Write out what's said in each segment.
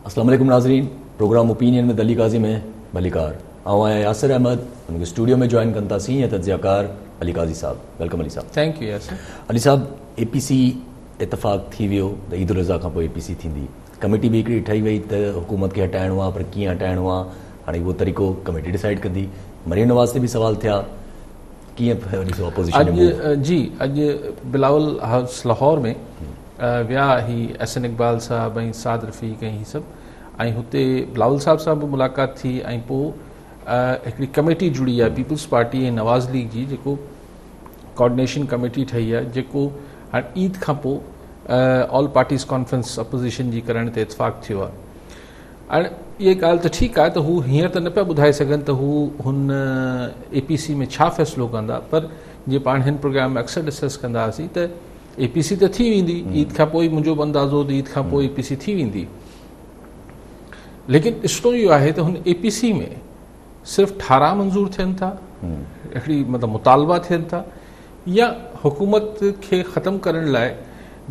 अस्सलाम वालेकुम नाज़रीन, प्रोग्राम ओपिनियन में अली काज़ी में भलीकार आए यासिर अहमद उनके स्टूडियो में ज्वाइन कंता सी या तज्ज़ियाकार अली काज़ी साहब। वेलकम अली साहब। Thank you Yasir. अली साहब, APC इतफ़ाक़ थी वियो त ईद उल अज़हा खां पोइ APC थींदी, कमेटी भी हिकिड़ी ठही वई त हुकूमत खे हटाइणो आहे, पर कीअं हटाइणो आहे, हाणे उहो तरीक़ो कमेटी डिसाइड कंदी। मरियम नवाज़ ते बि सवाल थिया, कीअं ॾिसो अपोज़िशन जी अॼु बिलावल हाउस लाहौर में विया ही एहसन इक़बाल साहब ऐं साद रफ़ीक़ ऐं ही सभु, ऐं हुते बिलावल साहब सां बि मुलाक़ात थी ऐं पोइ हिकिड़ी कमेटी जुड़ी आहे पीपल्स पार्टी ऐं नवाज़ लीग जी, जेको कोऑर्डिनेशन कमेटी ठही आहे, जेको हाणे ईद खां पोइ ऑल पार्टीज़ कॉन्फ्रेंस अपोज़िशन जी करण ते इतफ़ाक़ थियो आहे। हाणे इहा ॻाल्हि त ठीकु आहे त हू हींअर त न पिया ॿुधाए सघनि त हू हुन APC में छा फ़ैसिलो कंदा, पर जीअं पाण हिन प्रोग्राम में अक्सर डिस्कस कंदा हुआसीं त APC त थी वेंदी, ईद खां पोइ मुंहिंजो बि अंदाज़ो त ईद खां पोइ APC थी वेंदी, लेकिन ॾिसणो इहो आहे त हुन APC में सिर्फ़ु 18 मंज़ूर थियनि था, हिकिड़ी मतिलबु मुतालबा थियनि था, या हुकूमत खे ख़तमु करण लाइ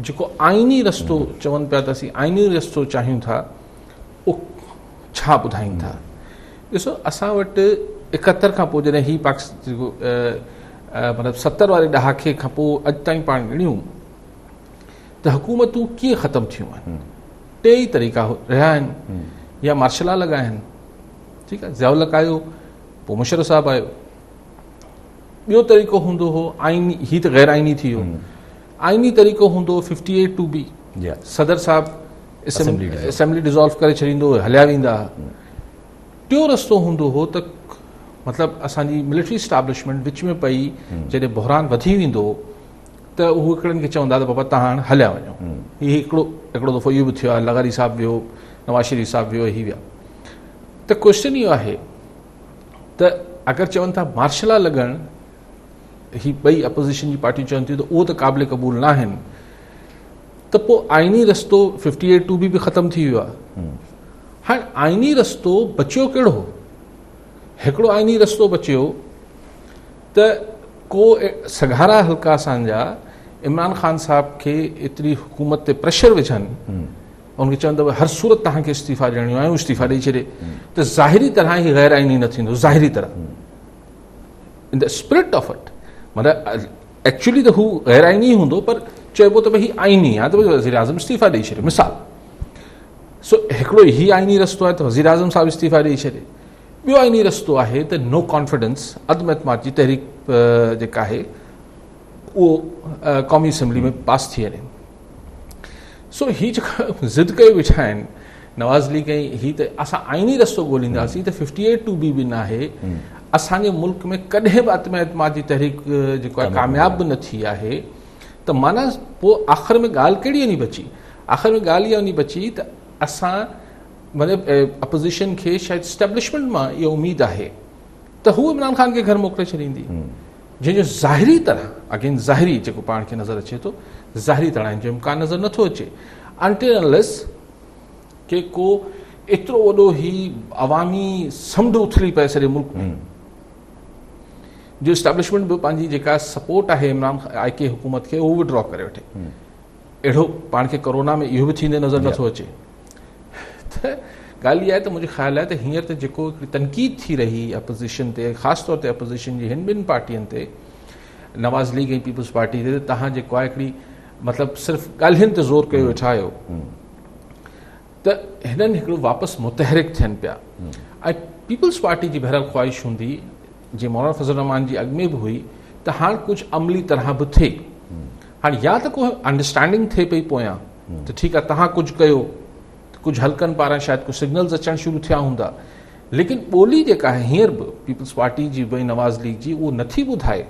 जेको आइनी रस्तो चवनि पिया त असीं आइनी रस्तो चाहियूं था, उहो छा ॿुधाइनि था। ॾिसो, असां वटि 71 खां पोइ जॾहिं हीउ जेको मतिलबु 70 वारे ॾहाके खां पोइ अॼु ताईं पाण ॻणियूं त हुकूमतूं कीअं ख़तमु थियूं आहिनि। 2 ई तरीक़ा रहिया आहिनि, या मार्शल लॉ लॻाया आहिनि, ठीकु आहे, ज़ियाउल हक़ आयो, पोइ मुशर्रफ साहब आयो। ॿियो तरीक़ो हूंदो हो आइनी, हीउ त ग़ैर आइनी थी वियो, आइनी तरीक़ो हूंदो 58(2)B, सदर साहब असेंबली डिज़ोल्व करे छॾींदो, हलिया वेंदा। टियों रस्तो हूंदो हो त मतिलबु असांजी मिलिट्री इस्टेब्लिशमेंट विच में पई, जॾहिं बहरान वधी वेंदो त उहे हिकिड़नि खे चवंदा त बाबा तव्हां हाणे हलिया वञो। हीउ हिकिड़ो दफ़ो इहो बि थियो आहे, लगारी साहब वियो, नवाज़ शरीफ़ साहब वियो, ही विया। त क्वेश्चन इहो आहे त अगरि चवनि था मार्शल लॉ लॻणु, ही ॿई अपोज़िशन जी पार्टियूं चवनि थियूं त उहो त क़ाबिल क़बूल न आहिनि, त पोइ आइनी रस्तो 58(2)B बि ख़तमु थी वियो आहे। हाणे आइनी रस्तो बचियो कहिड़ो? हिकिड़ो आइनी रस्तो बचियो त को सघारा हल्का असांजा इमरान ख़ान साहब खे एतिरी हुकूमत ते प्रेशर विझनि, उनखे चवनि त हर सूरत तव्हांखे इस्तीफ़ा ॾियणो आहे, इस्तीफ़ा ॾेई छॾे, त ज़ाहिरी तरह ई ग़ैर आइनी न थींदो, ज़ाहिरी तरह in the spirit of it, मतिलबु एक्चुअली त हू ग़ैर आइनी हूंदो, पर चइबो त भई हीउ आइनी आहे त भई वज़ीर आज़म इस्तीफ़ा ॾेई छॾे, मिसाल। सो हिकिड़ो हीउ आइनी रस्तो आहे त वज़ीर आज़म साहिबु इस्तीफ़ा ॾेई छॾे। ॿियो आइनी रस्तो आहे त नो कॉन्फिडेंस, अदम एतमाद जी तहरीक जेका आहे उहो क़ौमी असैम्बली में पास थी वञे। सो हीअ जेका ज़िद कयो वेठा आहिनि नवाज़ लीग ऐं हीअ त असां आइनी रस्तो ॻोल्हींदासीं त 58(2)B बि न आहे, असांजे मुल्क में कॾहिं बि अदम एतमाद जी तहरीक जेको आहे कामयाब बि न थी आहे, त माना पोइ आख़िर में ॻाल्हि कहिड़ी वञी बची? आख़िर में ॻाल्हि इहा वञी बची त असां मतिलबु अपोज़िशन खे शायदि स्टैब्लिशमेंट मां इहा उमेदु आहे त हू इमरान ख़ान खे घर मोकिले छॾींदी, जंहिंजो ज़ाहिरी तरह, अगेन ज़ाहिरी जेको पाण खे नज़र अचे थो, ज़ाहिरी तरह जो इम्कान नज़र नथो अचे, अनटिल अनलेस के को एतिरो वॾो ही अवामी समुंड उथली पए सॼे मुल्क में, जो इस्टेब्लिशमेंट बि पंहिंजी जेका सपोर्ट आहे इमरान IK हुकूमत खे उहो विड्रॉ करे वठे। अहिड़ो पाण खे कोरोना में इहो बि थींदे नज़र नथो अचे। त ॻाल्हि इहा आहे त मुंहिंजो ख़्यालु आहे त हींअर त जेको हिकिड़ी तनक़ीद थी रही अपोज़िशन ते, ख़ासि तौर ते अपोज़िशन जी हिन ॿिनि पार्टियुनि ते, नवाज़ लीग ऐं पीपल्स पार्टी ते, तव्हां जेको आहे हिकिड़ी मतिलबु सिर्फ़ु ॻाल्हियुनि ते ज़ोर कयो वेठा आहियो त हिननि हिकिड़ो वापसि मुतहरिक थियनि पिया। ऐं पीपल्स पार्टी जी बहरहाल ख़्वाहिश हूंदी, जीअं मौलाना फज़ल रहमान जी अॻु में बि हुई, त हाणे कुझु अमली तरह बि थिए। हाणे या त को अंडरस्टैंडिंग थिए पई पोयां त ठीकु आहे तव्हां कुझु कयो, कुझु हल्कनि पारां शायदि कुझु सिग्नल्स अचणु शुरू थिया हूंदा, लेकिन ॿोली जेका आहे हींअर बि पीपल्स पार्टी जी भई नवाज़ लीग जी उहो नथी ॿुधाए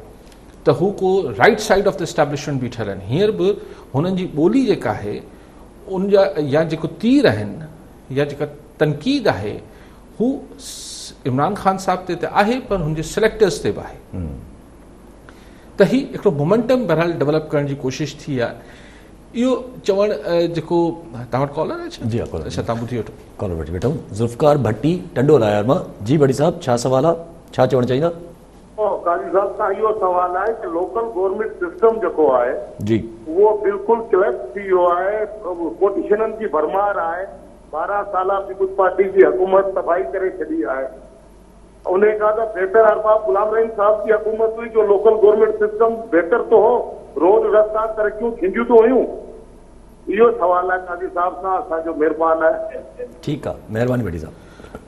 त हू को right side of the establishment बीठल आहिनि। हींअर बि हुननि जी ॿोली जेका आहे उन जा या जेको तीर आहिनि या जेका तनक़ीद आहे हू इमरान ख़ान साहब ते त आहे, पर हुनजे सिलेक्टर्स ते बि आहे। त हीउ हिकिड़ो मोमेंटम बहरहाल डेवलप करण जी कोशिशि थी आहे। इहो चवणु जेको तव्हां वटि कॉलर आहे? जी अच्छा, तव्हां ॿुधी वठो। कॉलर वठी वेठो ज़ुल्फ़कार भट्टी टंडोला यार मां। जी भट्टी साहब, छा सवाल आहे, छा चवणु चाहींदा? काजी साहब खां इहो सवाल आहे कि लोकल गवर्नमेंट सिस्टम जेको आहे जी उहो बिल्कुलु क्लैप्स थी वियो आहे, पोलिटिशियननि जी भरमार आहे, 12 साल पीपुल्स पार्टी की हुकूमत तबाही करे छड़ी है। उन्हें कहा था बेहतर अरबाब गुलाम रहीम साहब की हुकूमत हुई जो लोकल गवर्नमेंट सिस्टम बेहतर तो हो, रोड रस्ता तरक्कियों थींदियूं तो हुयूं। इहो सवाल है काजी साहब सां असांजो महिरबान है। ठीकु आहे, महिरबानी भट्टी साहब।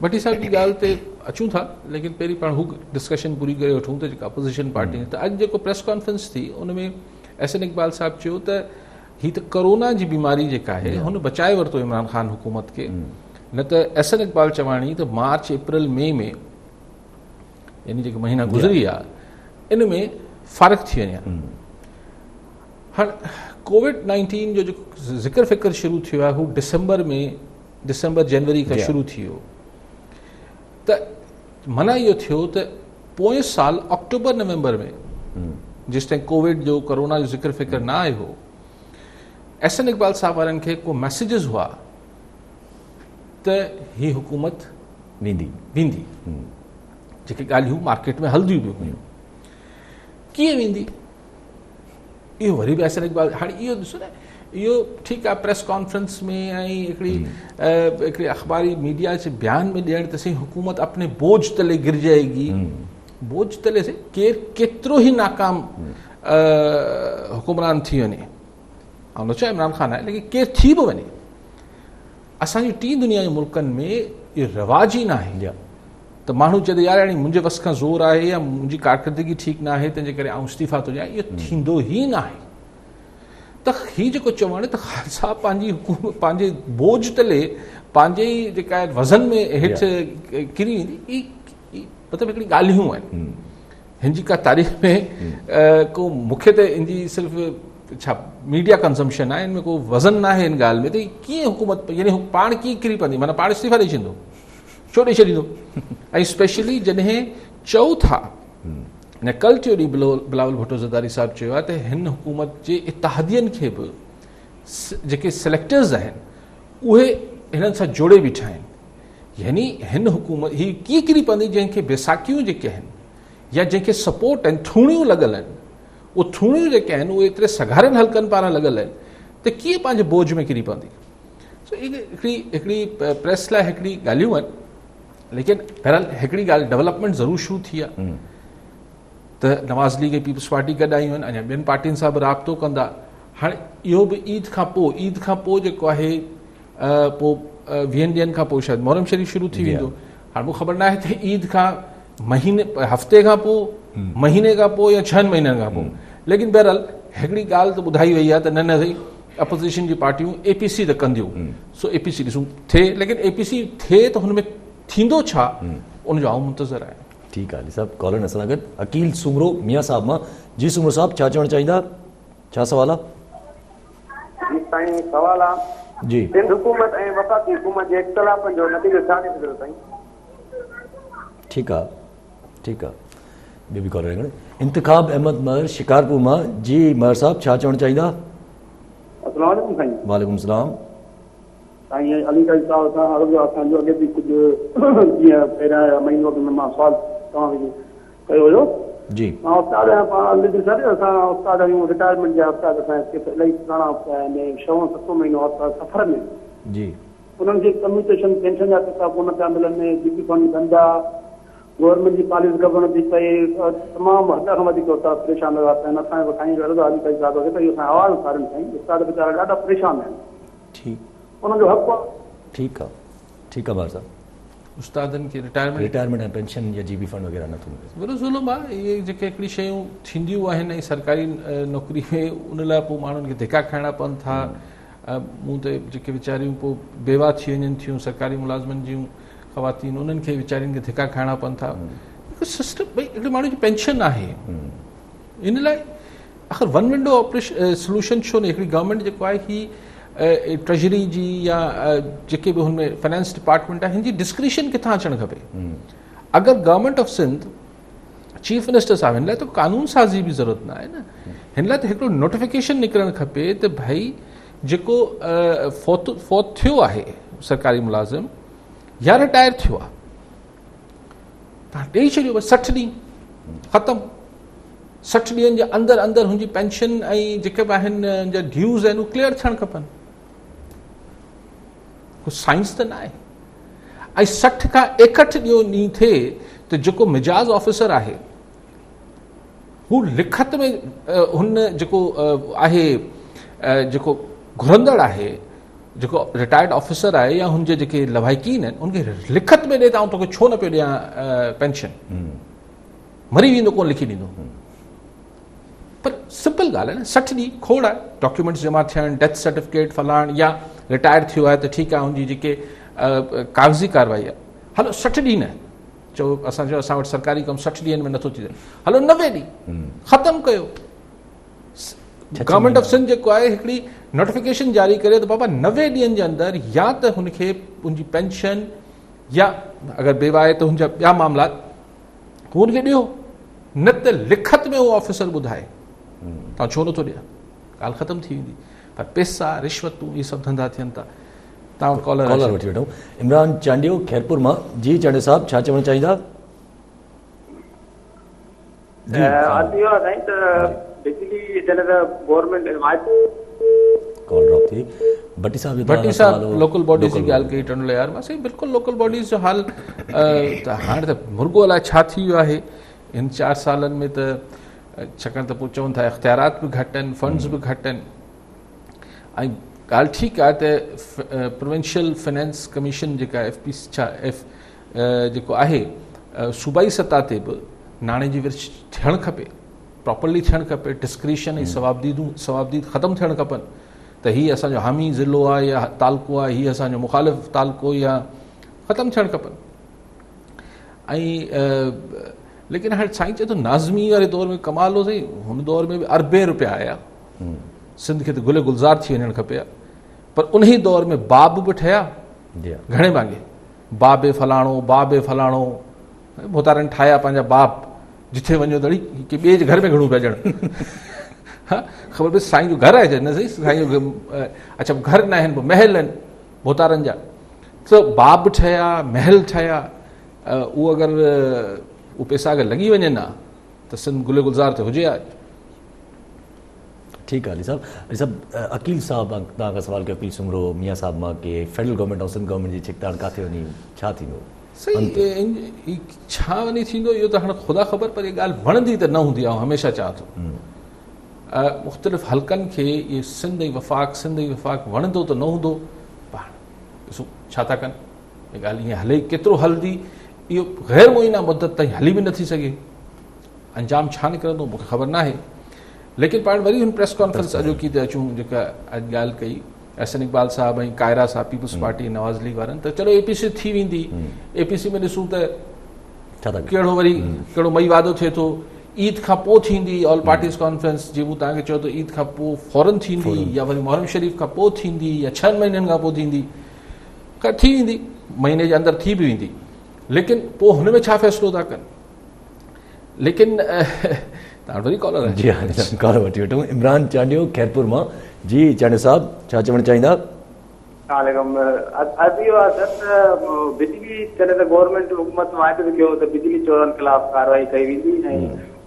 भट्टी साहब जी ॻाल्हि ते अचूं था, लेकिन पहिरीं पाण हू डिस्कशन पूरी करे वठूं त जेका अपोज़िशन पार्टी त अॼु जेको प्रेस कॉन्फ्रेंस थी उन में एहसन इकबाल साहब चयो त ही त कोरोना जी बीमारी जेका आहे हुन बचाए वरितो इमरान ख़ान हुकूमत खे, न त एहसन इकबाल चवाणी त मार्च अप्रैल मई में यानी जेके महीना गुज़री विया इन में फ़र्क़ु थी वञे। हाणे कोविड-19 जो जेको ज़िक्र फ़िक्र शुरू थियो आहे हू डिसंबर जनवरी खां शुरू थी वियो, त माना इहो थियो त पोएं साल अक्टूबर नवंबर में जेसि ताईं कोविड जो कोरोना जो ज़िक्र फ़िक्र न आयो हो, एहसन इकबाल साहब वारनि खे को मैसेजिस हुआ त ही हुकूमत वेंदी, जेके ॻाल्हियूं मार्केट में हलंदियूं बि हुयूं। कीअं वेंदी इहो वरी बि एहसन इकबाल, हाणे इहो ॾिसो न, इहो ठीकु आहे प्रेस कॉन्फ्रेंस में ऐं हिकिड़ी अख़बारी मीडिया जे बयान में ॾियण त सही हुकूमत अपने बोझ तले गिर जाएगी, बोझ तले से केतिरो ई नाकाम हुकुमरान थी वञे, ऐं न चयो इमरान ख़ान आहे, लेकिन केरु थी बि वञे, असांजी टी दुनिया जे मुल्कनि में इहो रवाज ई न आहे त माण्हू चए यार हाणे मुंहिंजे वस खां ज़ोर आहे या मुंहिंजी कारकर्दगी ठीकु न आहे तंहिंजे करे आउं इस्तीफ़ा थो ॾियां, इहो थींदो ई न आहे। त हीउ जेको चवणु त ख़ालसा पंहिंजी हुकूमत पंहिंजे बोझ तले पंहिंजे ई जेका आहे वज़न में हेठि किरी वेंदी, मतिलबु हिकिड़ी ॻाल्हियूं आहिनि। हिन जी का तारीख़ में को मूंखे त इन जी सिर्फ़ु छा मीडिया कंज़म्पशन आहे, हिन में को वज़न न आहे हिन ॻाल्हि में, त कीअं हुकूमत यानी पाण कीअं किरी पवंदी, माना पाण इस्तीफ़ा ॾेई छॾींदो, छो ॾेई छॾींदो। ऐं स्पेशली जॾहिं चऊं था न कल टियों ॾींहुं बिलावल भुट्टो ज़रदारी साहिबु चयो आहे त हिन हुकूमत जे इत्तेहादियुनि खे बि जेके सिलेक्टर्स आहिनि उहे हिननि सां जोड़े बीठा आहिनि, यानी हिन हुकूमत ही कीअं किरी पवंदी जंहिंखे बैसाखियूं जेके आहिनि या जंहिंखे सपोर्ट आहिनि, थूणियूं लॻल आहिनि, उहे थूणियूं जेके आहिनि उहे एतिरे सघारनि हल्कनि पारां लॻल आहिनि त कीअं पंहिंजे बोझ में किरी पवंदी। सो हिकिड़ी प्रेस लाइ हिकिड़ी ॻाल्हियूं आहिनि, लेकिन बहरहाल हिकिड़ी ॻाल्हि डेवलपमेंट ज़रूरु शुरू थी आहे त नवाज़ लीग ऐं पीपल्स पार्टी गॾु आयूं आहिनि, अञा ॿियनि पार्टियुनि सां बि राब्तो कंदा। हाणे इहो बि ईद खां पोइ जेको आहे पोइ 20 ॾींहंनि खां पोइ शायदि मोहरम शरीफ़ शुरू थी वेंदो। हाणे मूंखे ख़बर न आहे त ईद खां हफ़्ते खां पोइ, महीने खां पोइ या 6 महीननि खां पोइ, लेकिन बहरहाल हिकिड़ी ॻाल्हि त ॿुधाई वई आहे त न साईं अपोज़िशन जी पार्टियूं APC त कंदियूं, सो APC ॾिसूं थिए, लेकिन APC थिए त हुन में थींदो छा उनजो आउं मुंतज़र आहे। ठीकु आहे साहब, कॉलर असां गॾु अकील सुमरो मियां साहब मां। जी सुमरो साहब, छा चवणु चाहींदा, छा सवाल आहे? जी साईं, सवाल आहे जी सिंध हुकूमत ऐं वफ़ाक़ी हुकूमत जे इख़्तिलाफ़नि जो नतीजो छा निकितो साईं? ठीकु आहे, ठीकु आहे। ॿियो बि कॉलर आहिनि, इंतिखाब अहमद महर शिकारपुर मां। जी महर साहब, छा चवणु चाहींदा? अस्सलाम वालेकुम साईं। वालेकुम सलाम। साईं अली काई साहब सां अर्ज़ु असांजो अॻे बि कुझु जीअं पहिरियां महीनो में मां सवाल तव्हांखे कयो हुयो। जी मां उस्ताद आहियां, पाण असां उस्ताद आहियूं, रिटायरमेंट जा उस्ताद, असांजे इलाही पुराणा उस्ताद आहिनि, 6-7 महीनो सफ़र में जी उन्हनि खे कम्यूनिकेशन पेंशन जा पैसा कोन पिया मिलनि, DP फंड धंधा, गवर्नमेंट जी पॉलिसी गवर्नमेंट थी पई, तमामु हद खां वधीक उस्ताद परेशान लॻा पिया आहिनि। असांजो साईं अर्ज़ु अली काई साहब खे त इहो असां आवाज़ उथारनि साईं, उस्ताद वीचारा ॾाढा परेशान आहिनि, ठीकु, उन्हनि जो हक़ु आहे। ठीकु आहे, ठीकु आहे महर साहब। उस्तादनि खे रिटायरमेंट ऐं पेंशन या GP फंड वग़ैरह नथो मिले, वॾो ज़ुल्म आहे। इहे जेके हिकिड़ी शयूं थींदियूं आहिनि ऐं सरकारी नौकरी में उन लाइ पोइ माण्हुनि खे धिका खाइणा पवनि था। मूं त जेके वीचारियूं पोइ बेवा थी वञनि थियूं सरकारी मुलाज़िमनि जूं ख़वातीन, उन्हनि खे वीचारियुनि खे धिका खाइणा पवनि था। हिकु सिस्टम भई हिकिड़े माण्हू जी पेंशन आहे, इन लाइ आख़िर वन विंडो ऑपरेशन सोल्यूशन छो न? हिकिड़ी गवर्नमेंट जेको आहे ही ट्रेजरी जी या जेके बि हुनमें फाइनेंस डिपार्टमेंट आहे, हिन जी डिस्क्रिशन किथां अचणु खपे। अगरि government of Sindh chief minister साहिब, हिन लाइ त कानून साज़ी बि ज़रूरत न आहे न, हिन लाइ त हिकिड़ो नोटिफिकेशन निकिरणु खपे त भई जेको फौत थियो आहे सरकारी मुलाज़िम या रिटायर थियो आहे, तव्हां ॾेई छॾियो बसि 60 ॾींहं ख़तमु। 60 ॾींहंनि जे अंदरि अंदरि हुनजी पेंशन ऐं जेके बि आहिनि जा ड्यूज़ आहिनि उहे क्लियर थियणु खपनि। कुझु साइंस त न आहे। ऐं 60 खां 61 जो ॾींहुं थिए त जेको मिजाज ऑफिसर आहे हू लिखत में हुन जेको आहे जेको घुरंदड़ आहे, जेको रिटायर्ड ऑफिसर आहे या हुनजे जेके लवाहिकीन आहिनि उनखे लिखत में ॾे त तोखे छो न पियो ॾियां पेंशन, मरी वेंदो कोन लिखी ॾींदो। पर सिंपल ॻाल्हि आहे न, 60 ॾींहं खोड़ आहे, डॉक्यूमेंट्स जमा थियण, डेथ सर्टिफिकेट फलाण, या रिटायर थियो आहे त ठीकु आहे हुनजी जेके कागज़ी कार्रवाई आहे, हलो 60 ॾींहं न चओ, असां वटि सरकारी कमु 60 ॾींहंनि में नथो थी सघे, हलो 90 ॾींहं ख़तमु कयो। गवर्नमेंट ऑफ सिंध जेको आहे हिकिड़ी नोटिफिकेशन जारी करे त बाबा 90 ॾींहंनि जे अंदरि या त हुनखे हुनजी पेंशन या अगरि बेवा आहे त हुनजा ॿिया मामला हुनखे ॾियो, न त लिखत में उहो ऑफिसर ॿुधाए तव्हां छो नथो ॾिया, ॻाल्हि ख़तमु थी वेंदी। पर पैसा रिश्वतूं इहे सभु धंधा थियनि था। तव्हां कॉलर वठी वठूं। इमरान चांडियो खैरपुर मां। जी चांडियो साहब, छा चवणु चाहींदा? बिजली जन गवर्नमेंट कॉल ड्रॉप थी। भट्टी साहब लोकल बॉडीज़ जी ॻाल्हि कई टंडल यार मां, सही बिल्कुलु लोकल बॉडीज़ जो हाल त हाणे त मुर्गो अलाए छा थी वियो आहे इन 4 सालनि में, त छाकाणि त पोइ चवनि था इख़्तियारात बि घटि आहिनि, फंड्स बि घटि आहिनि। ऐं ॻाल्हि ठीकु आहे त प्रोविंशियल फाइनेंस कमीशन जेका जेको आहे सूबाई सतह ते बि नाणे जी विर्छ थियणु खपे, प्रॉपरली थियणु खपे, डिस्क्रिशन ऐं सवाबदीद ख़तमु थियणु खपनि, त हीअ असांजो हामी ज़िलो आहे या तालको आहे, हीअ असांजो मुखालिफ़ तालको या ख़तमु थियणु खपनि। ऐं लेकिन हाणे साईं चए थो नाज़मी वारे दौर में कमाल हो सही, हुन दौर में बि अरबे रुपया आया, सिंध खे त गुले गुलज़ार थी वञणु खपे हा। पर उन ई दौर में बाब बि ठहिया, घणे भाङे बाबे फलाणो मोतारनि ठाहिया पंहिंजा बाप, जिथे वञो दड़ी की ॿिए जे घर में घणो पिया ॼण। हा ख़बर पई साईं जो घर आहे न सही, साईं जो अच्छा घर न आहिनि, महल आहिनि मोतारनि जा, त बाब ठहिया, महल ठहिया। उहो अगरि उहे पैसा अगरि लॻी वञनि हा त सिंध गुले गुलज़ार ते हुजे हा। ठीकु आहे अली साहब। अली साहब, अकील साहब तव्हांखां सवाल कयो, अकील सुमरो मियां साहब मां, की फेडरल गवर्नमेंट ऐं सिंध गवर्नमेंट जी छिकताड़ किथे वञी छा थींदो? सही छा वञी थींदो इहो त हाणे ख़ुदा ख़बर, पर इहा ॻाल्हि वणंदी त न हूंदी आहे, हमेशह चवां थो। मुख़्तलिफ़ हल्कनि खे इहे सिंध ऐं वफ़ाक़ वणंदो त न हूंदो, पाण ॾिसो छा था कनि, इहा ॻाल्हि ईअं हले, केतिरो हलंदी इहो ग़ैर मुइना मुद्दत ताईं हली बि नथी सघे, अंजाम छा निकिरंदो मूंखे ख़बर न आहे। लेकिन पाण वरी हुन प्रेस कॉन्फ्रेंस अॼोकी ते अचूं, जेका अॼु ॻाल्हि कई एहसन इक़बाल साहब ऐं कायरा साहब पीपल्स पार्टी नवाज़ लीग वारनि, त चलो APC थी वेंदी, APC में ॾिसूं त कहिड़ो मई वादो थिए थो, ईद खां पोइ थींदी ऑल पार्टीज़ कॉन्फ्रेंस, जीअं मूं तव्हांखे चयो त ईद खां पोइ फौरन थींदी, या वरी मुहर्रम शरीफ़ खां पोइ थींदी, या 6 महीननि खां पोइ थींदी, थी वेंदी, महीने जे अंदरि थी बि वेंदी। लेकिन पोइ हुन में छा फ़ैसिलो था कनि? लेकिन तव्हां वरी कॉलर जी हा, कॉल वठी वठूं। इमरान चांडियो खैरपुर मां। जी चांडियो साहब, छा चवणु चाहींदा? बिजली चले त गवर्नमेंट हुकूमत वाइदो कयो त बिजली चोरनि ख़िलाफ़ कार्रवाई कई वेंदी, ऐं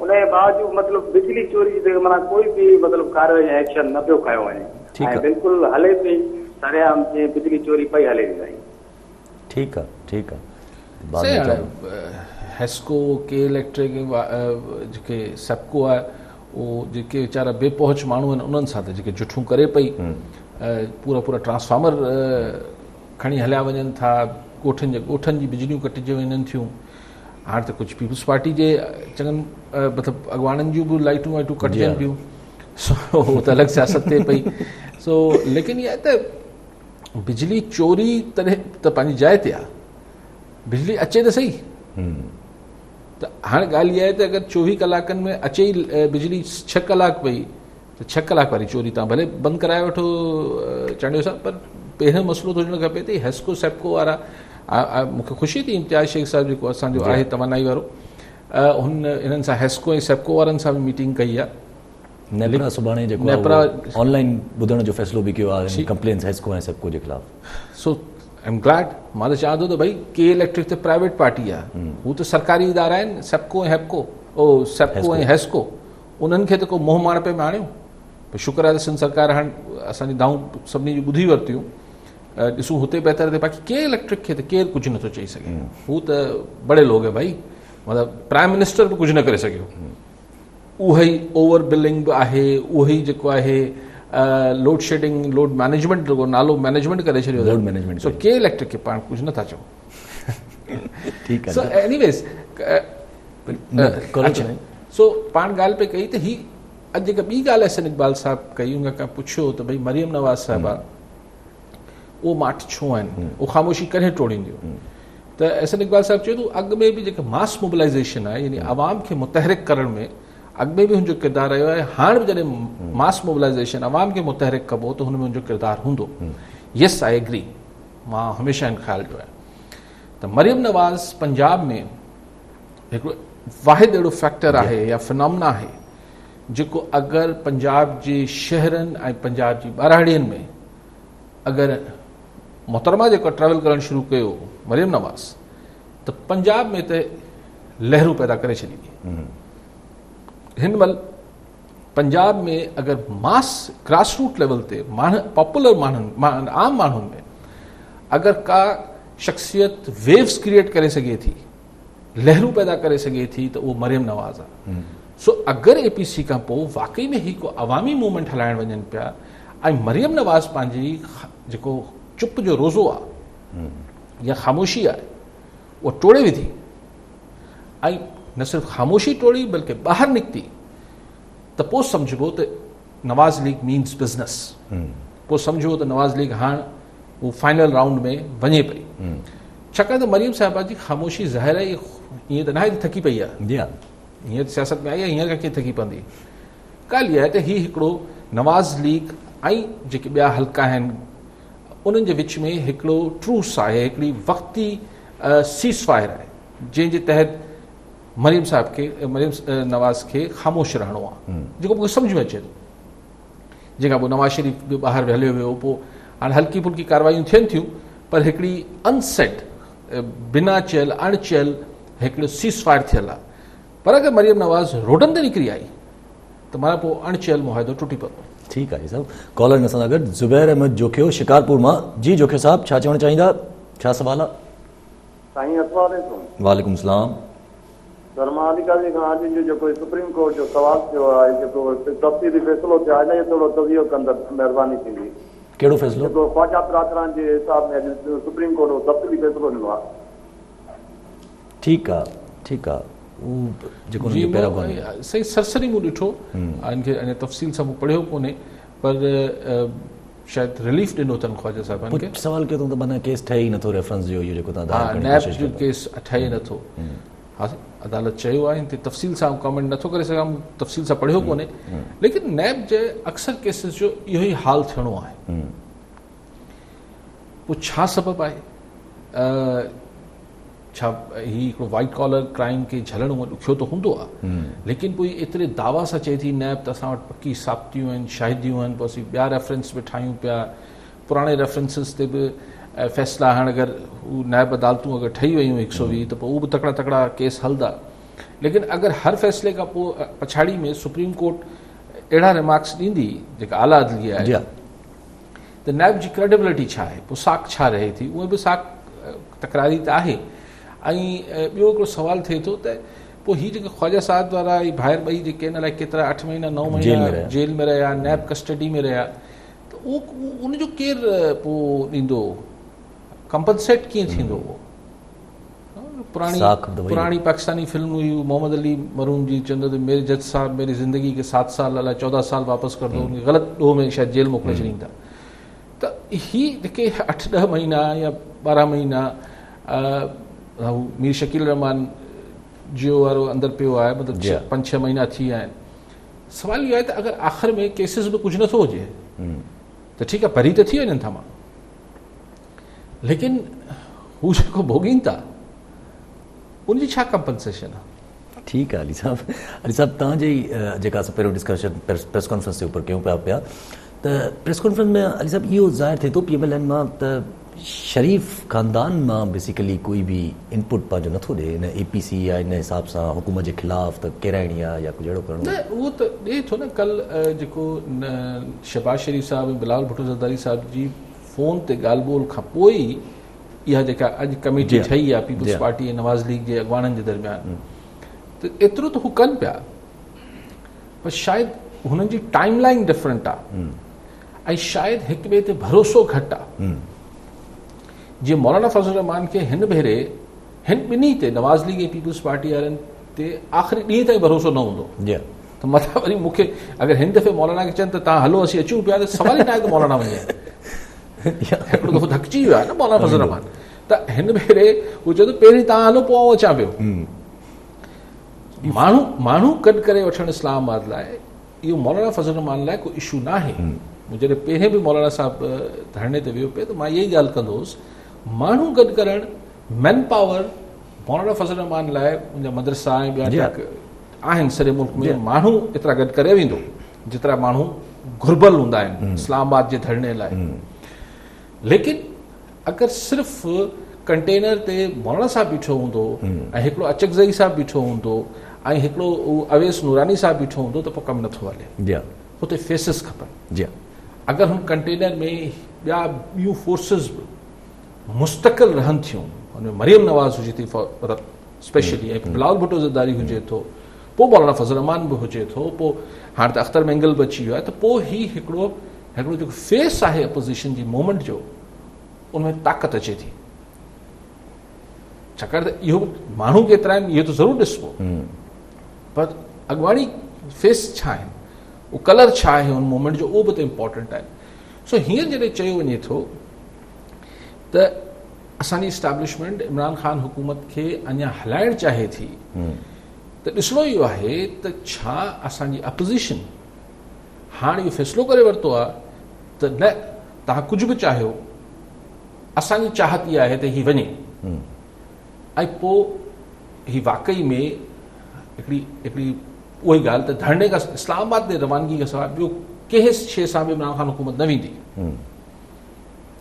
उन जे बावजूद मतिलबु बिजली चोरी ते माना कोई बि मतिलबु कार्रवाई या एक्शन न पियो खयो वञे, ऐं बिल्कुलु हले पई सरेआम जीअं बिजली चोरी पई हले थी। ठीकु आहे। हेस्को के इलेक्ट्रिक जेके सेप्को आहे, उहो जेके वीचारा बेपहुच माण्हू आहिनि उन्हनि सां त जेके जुठूं करे पई, पूरा ट्रांसफार्मर खणी हलिया वञनि था, ॻोठनि जी बिजलियूं कटिजी वञनि थियूं। हाणे त कुझु पीपल्स पार्टी जे चङनि मतिलबु अॻवाननि जूं बि लाइटूं वाइटूं कटिजनि पियूं, सो उहो त अलॻि सियासत थिए पई। सो लेकिन इहा त बिजली चोरी तॾहिं त पंहिंजी जाइ ते आहे, बिजली अचे त सही। त हाणे ॻाल्हि इहा आहे त अगरि 24 कलाकनि में अचे ई बिजली 6 कलाक पई, त 6 कलाक वारी चोरी तव्हां भले बंदि कराए वठो चांडियो साहब, पर पहिरियों मसइलो त हुजणु खपे त हेस्को सेप्को वारा, मूंखे ख़ुशी थी इम्तियाज़ शेख साहब जेको असांजो आहे तवानाई वारो, इन्हनि सां हेस्को ऐं सेप्को वारनि सां बि मीटिंग कई आहे। नेपरा सुभाणे जेको ऑनलाइन ॿुधण जो फ़ैसिलो बि कयो आहे, कंप्लेन्स हेस्को ऐं सेप्को जे ख़िलाफ़। सो आई एम ग्लैड, मां त चाहियां थो त भई के इलेक्ट्रिक त प्राइवेट पार्टी आहे, हू त सरकारी इदारा आहिनि, सेप्को ऐं हेस्को, उन्हनि खे त को मोह माण पे में आणियो। शुक्र आहे त सिंध सरकार हाणे असांजी दाऊं सभिनी जी ॿुधी वरितियूं, ॾिसूं हुते बहितर थिए, बाक़ी केर इलेक्ट्रिक खे त केरु कुझु नथो चई सघे, हू त बड़े लोग है भाई, मतिलबु प्राइम मिनिस्टर बि कुझु न करे सघियो, उहो ई ओवर बिलिंग बि आहे, उहो ई जेको आहे लोड शेडिंग, लोड मैनेजमेंट, नालो मैनेजमेंट करे छॾियो, लोड मैनेजमेंट, सो के इलेक्ट्रिक खे पाण कुझु नथा चऊं। ठीकु सो आहे एनीवेज़ सो पाण ॻाल्हि पे कई त ही अॼु जेका ॿी ॻाल्हि एहसन इक़बाल साहिबु कई, उन खां पुछियो त भई मरियम नवाज़ साहिबा उहो माठ छो आहिनि, उहो ख़ामोशी कॾहिं टोड़ींदियूं, त एहसन इक़बाल साहिबु चयो त अॻु में बि जेका मास मोबिलाइज़ेशन आहे, यानी आवाम खे मुतहरिक करण में अॻु में बि हुनजो किरदारु रहियो आहे, हाणे बि जॾहिं मास मोबिलाइज़ेशन आवाम खे मुतहरिक कबो त हुन में हुनजो किरदारु हूंदो। यस आई एग्री, मां हमेशह हिन ख़्याल जो आहे त मरियम नवाज़ पंजाब में हिकिड़ो वाहिद अहिड़ो फैक्टर आहे या फिनोमिना आहे जेको अगरि पंजाब जे शहरनि ऐं पंजाब जी ॿारहाड़ियुनि में अगरि मोहतरमा जेको ट्रैवल करणु शुरू कयो मरियम नवाज़, त पंजाब में त लहरूं पैदा करे छॾींदी। हिन महिल पंजाब में अगरि मास ग्रास रूट लेवल ते पॉपुलर माण्हुनि आम माण्हुनि में अगरि का शख्सियत वेव्स क्रिएट करे सघे थी, लहरूं पैदा करे सघे थी, त उहो मरियम नवाज़ आहे। सो अगरि एपीसी खां पोइ वाकई में ही को अवामी मूवमेंट हलाइण वञनि पिया ऐं मरियम नवाज़ पंहिंजी जेको चुप जो रोज़ो आहे या ख़ामोशी आहे उहा टोड़े विधी, ऐं न सिर्फ़ु ख़ामोशी टोड़ी बल्कि ॿाहिरि निकिती, त पोइ सम्झिबो त नवाज़ लीग मीन्स बिज़नेस, पोइ सम्झो त नवाज़ लीग हाणे हू फाइनल राउंड में वञे पई, छाकाणि त मरियम साहिबा जी ख़ामोशी ज़ाहिर आहे ईअं त न आहे थकी पई आहे, जी हा, हीअं सियासत में आई आहे, हींअर खां कीअं थकी पवंदी। ॻाल्हि इहा आहे त हीउ हिकिड़ो नवाज़ लीग ऐं जेके ॿिया हल्का आहिनि उन्हनि जे विच में हिकिड़ो ट्रूस आहे, हिकिड़ी वक़्ती सीज़ फायर आहे, जंहिंजे तहत मरियम साहिब खे मरियम नवाज़ खे ख़ामोश रहणो आहे, जेको मूंखे सम्झ में अचे थो। जेका पोइ नवाज़ शरीफ़ बि ॿाहिरि हलियो वियो, पोइ हाणे हल्की फुल्की कार्रवायूं थियनि थियूं, पर हिकिड़ी अनसेट बिना चयल अणचयल हिकिड़ो सीज़ फायर थियल आहे। पर अगरि मरियम नवाज़ रोडनि ते निकिरी आई त माना पोइ अणचयल मुआहिदो टुटी पवंदो। ठीकु आहे साहब, कॉलर में असां गॾु ज़ुबैर अहमद जोखियो शिकारपुर मां। जी जोखियो साहब, छा चवणु चाहींदा, छा सवाल आहे? साईं अस्सलाम वालेकुम। वालेकुम सलाम। धर्माधिकारी जी खां अॼु जो जेको सुप्रीम कोर्ट जो सवाल थियो आहे, जेको तफ़सीली फ़ैसिलो थियो आहे, हिन जो थोरो तवज़ो कंदा महिरबानी थींदी। कहिड़ो फ़ैसिलो? जेको ख्वाजा बिरादरान जे हिसाब में अॼु सुप्रीम कोर्ट तफ़सीली फ़ैसिलो ॾिनो आहे। ठीकु आहे, ठीकु आहे, सही सरसरी मूं ॾिठो, इनखे अञा तफ़सील सां मूं पढ़ियो कोन्हे, पर शायदि रिलीफ ॾिनो अथनि ख्वाजा साहिबनि खे। सवाल कयो त माना केस ठहे ई नथो रेफरेंस जो, इहो जेको तव्हां नैब जो केस ठहे नथो। हा, अदालत चयो आहे, हिते तफ़सील सां कमेंट नथो करे सघां, तफ़सील सां पढ़ियो कोन्हे, लेकिन नैब जे अक्सर केसिस जो इहो ई हाल थियणो आहे। पोइ छा सबबु आहे? छा ही हिकिड़ो वाइट कॉलर क्राइम खे झलणु उहो ॾुखियो त हूंदो आहे, लेकिन पोइ एतिरे दावा सां चए थी नैब त असां वटि पकी साबितियूं आहिनि, शाहिदियूं आहिनि, पोइ असीं ॿिया रेफरेंस बि ठाहियूं पिया, पुराणे रेफरेंसिस ते बि फ़ैसिला हाणे अगरि हू नैब अदालतूं अगरि ठही वयूं 120 त पोइ उहे बि तकिड़ा तकिड़ा केस हलंदा। लेकिन अगरि हर फ़ैसिले खां पोइ पछाड़ी में सुप्रीम कोर्ट अहिड़ा रिमार्क्स ॾींदी जेका आला अदलिया आहे, त नैब जी क्रेडिबिलिटी छा आहे, पोइ साख छा रहे थी, उहे बि साख तकरारी त आहे। ऐं ॿियो हिकिड़ो सुवाल थिए थो त पोइ हीअ जेके ख्वाजा साहिब वारा ॿाहिरि ॿई जेके हिन लाइ केतिरा 8 महीना 9 महीना जेल में रहिया, नैब कस्टडी में रहिया, त उनजो केरु पोइ ॾींदो, कंपनसेट कीअं थींदो? पुराणी पाकिस्तानी फिल्म हुई मोहम्मद अली मरूम जी, चवंदो त मेरे जज साहब मेरी ज़िंदगी के 7 साल अलाए 14 साल वापसि कर दो, उनखे ग़लति ॾोह में शायदि जेल मोकिले छॾींदा। त हीअ जेके 8-10 महीना या 12 महीना मीर शकील रहमान जियो वारो अंदरि पियो आहे, मतिलबु 5-6 महीना थी विया आहिनि। सवाल इहो आहे त अगरि आख़िर में केसिस बि कुझु नथो हुजे त ठीकु आहे, भरी त थी वञनि था मां, लेकिन हू जेको भोगीनि था उनजी छा कंपनसेशन आहे? ठीकु आहे अली साहब, तव्हांजी जेका असां पहिरियों डिस्कशन प्रेस कॉन्फ्रेंस जे ऊपर कयूं पिया त प्रेस कॉन्फ्रेंस में अली साहब इहो ज़ाहिर थिए थो PMLN मां त शरीफ़ ख़ानदान मां बेसिकली कोई बि इनपुट पंहिंजो नथो ॾिए हिन APC या इन हिसाब सां हुकूमत जे ख़िलाफ़ त किराइणी आहे या कुझु अहिड़ो करिणो आहे। उहो त ॾिए थो न, कल्ह जेको शहबाज शरीफ़ साहिब ऐं बिलावल भुट्टो ज़रदारी साहिब जी फ़ोन ते ॻाल्हि ॿोल खां पोइ ई इहा जेका अॼु कमेटी जी। ठही आहे पीपल्स जी। पार्टी ऐं नवाज़ लीग जे अॻुवाणनि जे दरमियान, त एतिरो त हू कनि पिया, पर शायदि हुननि जी टाइम लाइन डिफरेंट आहे ऐं शायदि हिक ॿिए ते भरोसो घटि आहे। जीअं मौलाना फज़ल रहमान खे हिन भेरे हिन ॿिन्ही ते नवाज़ लीग ऐं पीपल्स पार्टी वारनि ते आख़िरी ॾींहं ताईं भरोसो न हूंदो, जी त मथां वरी मूंखे अगरि हिन दफ़े मौलाना खे चवनि त तव्हां हलो असीं अचूं पिया, त सवाल ई न आहे त मौलाना वञे। हिकिड़ो दफ़ो धकजी वियो आहे न मौलाना फज़ल रहमान, त हिन भेरे हू चए थो पहिरीं तव्हां हलो पोइ आउं अचां पियो। माण्हू गॾु करे वठणु इस्लामाबाद लाइ इहो मौलाना फज़ल रहमान लाइ कोई इशू न आहे। जॾहिं पहिरें बि मौलाना साहिबु धरणे ते वियो पिए त मां इहा ई ॻाल्हि कंदोसि, माण्हू गॾु करणु, मैन पावर मौलाना फज़ल रहमान लाइ मुंहिंजा मदरसा ऐं ॿिया आहिनि सॼे मुल्क में, माण्हू एतिरा गॾु करे वेंदो जेतिरा माण्हू घुरबल हूंदा आहिनि इस्लामाबाद जे धरणे लाइ। लेकिन अगरि सिर्फ़ु कंटेनर ते मौलाना साहिबु बीठो हूंदो ऐं हिकिड़ो अचकज़ई साहिबु बीठो हूंदो ऐं हिकिड़ो अवेस नूरानी साहिबु बीठो हूंदो त पोइ कमु नथो हले। जी हुते फेसिस खपनि। जी अगरि हुन कंटेनर में ॿिया ॿियूं फोर्सिस बि मुस्तक़िल रहनि थियूं, हुनमें मरियम नवाज़ हुजे थी स्पेशली, ऐं बिलावल भुट्टो ज़रदारी हुजे थो, पोइ मौलाना फज़ल रहमान बि हुजे थो, पोइ हाणे त अख्तर मेंगल बि अची वियो आहे, त पोइ ही हिकिड़ो जेको फेस आहे अपोज़िशन जी मूवमेंट जो, उनमें ताक़त अचे थी। छाकाणि त इहो माण्हू केतिरा आहिनि इहो त ज़रूरु ॾिसबो, पर अॻुवाणी फेस छा आहिनि, उहो कलर छा आहे हुन मूवमेंट जो, उहो बि त इम्पॉर्टेंट आहे। सो हींअर जॾहिं चयो वञे थो त असांजी इस्टेब्लिशमेंट इमरान ख़ान हुकूमत खे अञा हलाइणु चाहे थी, त ॾिसणो इहो आहे त छा असांजी अपोज़िशन हाणे इहो फ़ैसिलो करे वरितो आहे त न तव्हां कुझु बि चाहियो, असांजी चाहत इहा आहे त हीउ वञे, ऐं पोइ ही वाकई में हिकिड़ी उहा ई ॻाल्हि त धरणे खां इस्लामाबाद ते रवानगी खां सवाइ ॿियो कंहिं शइ सां बि इमरान ख़ान हुकूमत न वेंदी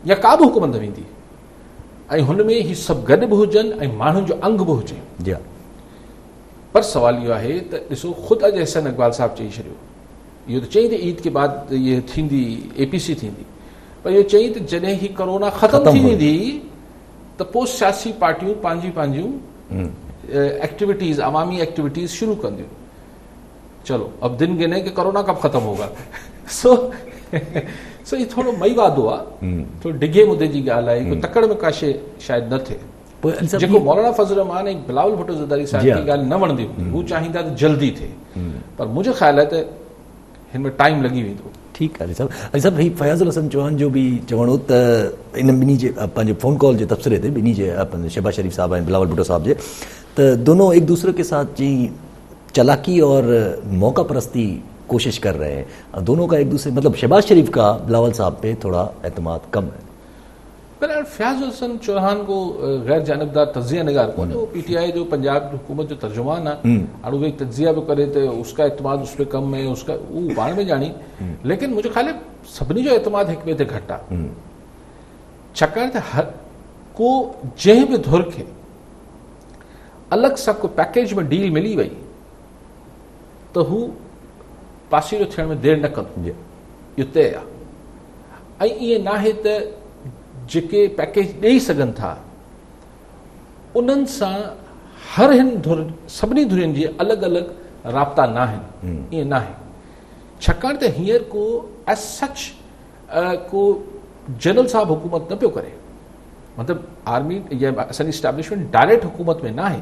या का बि हुकूमत न वेंदी, ऐं हुन में ही सभु गॾु बि हुजनि ऐं माण्हुनि जो अंग बि हुजे। जी पर सवाल इहो आहे त ॾिसो ख़ुदि अॼु अहसन इक़बाल साहिबु चई छॾियो, इहो त चई त ईद के बाद इहे थींदी APC थींदी, पर इहो चई त जॾहिं ही कोरोना ख़तमु थी वेंदी त पोइ सियासी पार्टियूं पंहिंजियूं एक्टिविटीज़, अवामी एक्टिविटीज़ शुरू कंदियूं। चलो अब दिन गिने कि कोरोना कब ख़त्म होगा। सो ये थोड़ो मई वादो आहे, थोरो डिघे मुदे जी ॻाल्हि आहे, कोई तकड़ में का शइ शायदि न थिए। जेको मौलाना फज़ल रहमान ऐं बिलावल भुट्टो ज़रदारी साहिब जी ॻाल्हि न वणंदी हुई, हू चाहींदा त जल्दी थिए, पर मुंहिंजो ख़्यालु आहे त हिन में टाइम लॻी वेंदो। ठीकु आहे सभु ही फयाज़ुल हसन चौहान जो बि चवणो त इन ॿिन्ही जे पंहिंजे फ़ोन कॉल जे तबसरे ते ॿिन्ही जे शहबाज शरीफ साहब ऐं बिलावल भुट्टो साहब जे, त दोनों एक दूसरे के साथ जी चालाकी और मौका परस्ती कोशिश कर रहे हैं, दोनों का एक दूसरे मतलब शहबाज शरीफ का बिलावल साहब पे थोड़ा एतमाद कम है। पर फयाज़ुल हसन चौहान को गैर जानबदार तज्जिया नगार को वो PTI जो पंजाब हुकूमत जो तर्जुमान है, और वो एक तज्जिया भी करे तो उसका एतमाद उस पर कम है, उसका वो बाण में जानी, लेकिन मुझे ख्याल है सभी जो एतमाद एक ॿिए ते घटा, छाकाणि त हर को जंहिं बि धुर खे अलॻि सां को पैकेज में डील मिली वई त हू पासीरो थियण में देरि न कंदो, इहो तय आहे। ऐं ईअं न आहे त जेके पैकेज ॾेई सघनि था उन्हनि सां हर हिन धुर सभिनी धुरियुनि जी अलॻि अलॻि राब्ता न आहिनि, ईअं न आहे। छाकाणि त हींअर को एज सच को जनरल साहिब हुकूमत न पियो करे, मतिलबु आर्मी या असांजी इस्टेब्लिशमेंट डायरेक्ट हुकूमत में न आहे,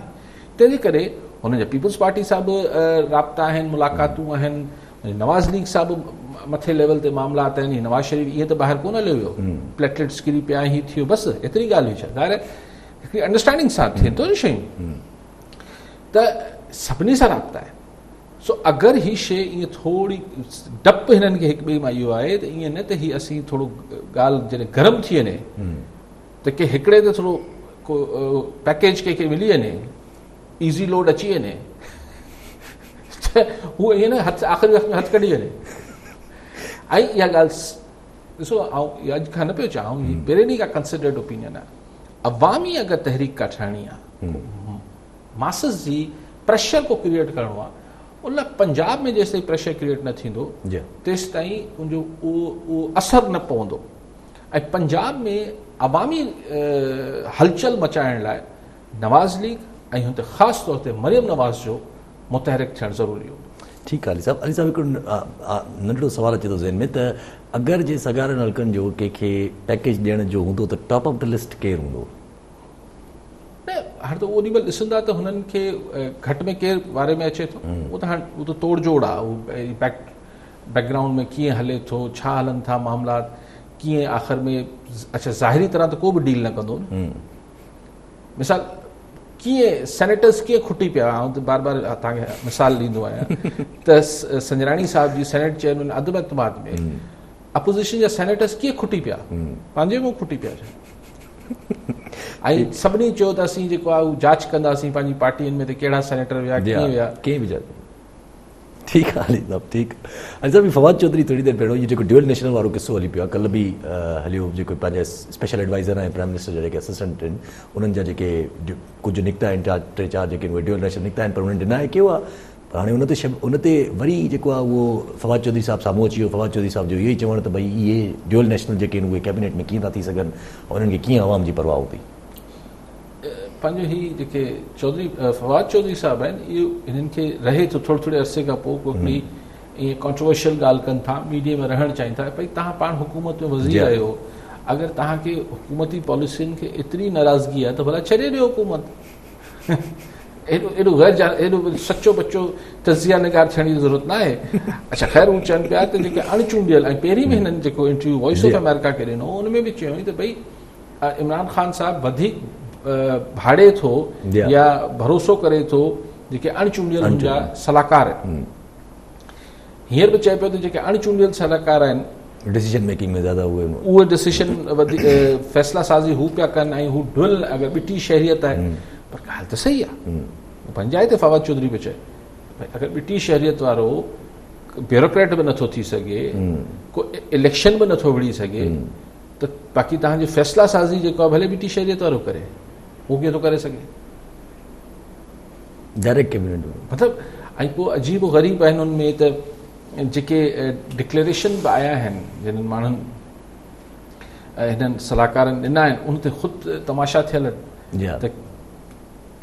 तंहिंजे करे हुननि जा पीपल्स पार्टी सां बि राब्ता आहिनि, मुलाक़ातूं आहिनि, नवाज़ लीग सां बि मथे लेवल ते मामलात आहिनि। नवाज़ शरीफ़ ईअं त ॿाहिरि कोन हलियो वियो, प्लेटलेट्स किरी पिया ही थियो, बसि एतिरी ॻाल्हि हुई। छा ॻाल्हि हिकिड़ी अंडरस्टैंडिंग सां थिए थो न शयूं, त सभिनी सां राब्ता आहे। सो अगरि ही शइ ईअं थोरी डपु हिननि खे हिकु ॿिए मां इहो आहे त ईअं न त ही असीं थोरो ॻाल्हि जॾहिं गरम थी वञे त के हिकिड़े ते थोरो को पैकेज कंहिंखे मिली वञे, ईज़ी लोड अची वञे, हू ईअं न आख़िरी वक़्त में हथु कढी वञे। ऐं इहा ॻाल्हि ॾिसो, आउं इहा अॼु खां न पियो चवां, हीअ पहिरें ॾींहं खां कंसिडर्ड ओपिनियन आहे। अवामी अगरि तहरीक का ठाहिणी आहे, मासिस जी प्रेशर को क्रिएट करिणो आहे, उन लाइ पंजाब में जेसिताईं प्रेशर क्रिएट न थींदो तेसिताईं उनजो उहो असरु न पवंदो। ऐं पंजाब में अवामी हलचल मचाइण लाइ नवाज़ लीग ऐं हुन ते ख़ासि तौर ते मरियम नवाज़ जो मुतहरिक थियणु ज़रूरी हो। ठीकु आहे अली साहब हिकिड़ो नंढड़ो सुवालु अचे थो ज़हन में त अगरि जे सगारनि हलकनि जो कंहिंखे पैकेज ॾियण जो हूंदो त टॉप ऑफ द लिस्ट केरु हूंदो? न हाणे त ओॾी महिल ॾिसंदा त हुननि खे घटि में केरु वारे में अचे थो, उहो त हाणे उहो त तोड़ जोड़ आहे, उहो बैकग्राउंड में कीअं हले थो, छा हलनि था मामलात, कीअं आख़िर में अच्छा ज़ाहिरी तरह त को बि डील न कंदो न। मिसाल कीअं सेनेटर्स कीअं खुटी पिया, आउं त बार बार तव्हांखे मिसाल ॾींदो आहियां त संजराणी साहिब जी सेनेट चेयरमैन अदम एतमाद में अपोज़िशन जा सेनेटर्स कीअं खुटी पिया, पंहिंजे मुंहुं खुटी पिया। ऐं सभिनी चयो त असीं जेको आहे उहो जांच कंदासीं पंहिंजी पार्टियुनि में त कहिड़ा सेनेटर विया, कीअं विया, कंहिं बि ठीकु आहे अली साहब ठीकु। अली साहब फवाद चौधरी थोरी देरि पहिरियों इहो जेको ड्यूअल नेशनल वारो किसो हली पियो आहे, कल्ह बि हलियो, जेको पंहिंजा स्पेशल एडवाइज़र ऐं प्राइम मिनिस्टर जा जेके असिस्टेंट आहिनि उन्हनि जा जेके कुझु निकिता आहिनि टे चारि जेके उहे ड्यूअल नेशनल निकिता आहिनि, पर उन्हनि डिनाए कयो आहे। पर हाणे उन ते वरी जेको आहे उहो फवाद चौधरी साहिबु साम्हूं अची वियो। फवाद चौधरी साहिब जो इहो ई चवणु त भई इहे ड्यूअल नेशनल जेके आहिनि उहे कैबिनेट में कीअं था थी सघनि, उन्हनि खे कीअं आवाम जी परवाह हूंदी। पंहिंजो ही जेके फवाद चौधरी साहिबु आहिनि, इहो हिननि खे रहे थो थोरे अरसे खां पोइ कोई ईअं कॉन्ट्रोवर्शियल ॻाल्हि कनि था, मीडिया में रहणु चाहिनि था। भई तव्हां पाण हुकूमत में वज़ीर आहियो, अगरि तव्हांखे हुकूमती पॉलिसियुनि खे एतिरी नाराज़गी आहे त भला छॾे ॾियो हुकूमत। एॾो एॾो सचो बचो तज़िया निगार थियण जी ज़रूरत न आहे। अच्छा ख़ैर हू चवनि पिया त जेके अणचूंडियल, ऐं पहिरीं बि हिननि जेको इंटरव्यू वॉइस ऑफ अमेरिका खे ॾिनो उन में बि चयो त भई इमरान ख़ान साहिबु वधीक भाड़े थो या भरोसो करे थो जेके अणचूंडियल हुनजा सलाहकार आहिनि। हींअर बि चए पियो त जेके अणचूंडियल सलाहकार आहिनि डिसीजन मेकिंग में ज़्यादा उहे डिसीजन फ़ैसिला साज़ी हू पिया कनि, ऐं हू ड्युअल अगरि ॿिटी शहरियत आहे। पर ॻाल्हि त सही आहे, पंहिंजाए ते फवाद चौधरी बि चए भई अगरि ॿिटी शहरियत वारो ब्यूरोक्रेट बि नथो थी सघे, को इलेक्शन बि नथो विड़ी सघे, त बाक़ी तव्हांजी फ़ैसिला साज़ी जेको आहे भले ॿिटी शहरियत वारो करे, उहो कीअं थो करे सघे डायरेक्ट कैबिनेट में? मतिलबु ऐं पोइ अजीब ग़रीब आहिनि उनमें त जेके डिक्लेरेशन बि आया आहिनि जिन्हनि माण्हुनि हिननि सलाहकारनि ॾिना आहिनि, उन ते ख़ुदि तमाशा थियल आहिनि त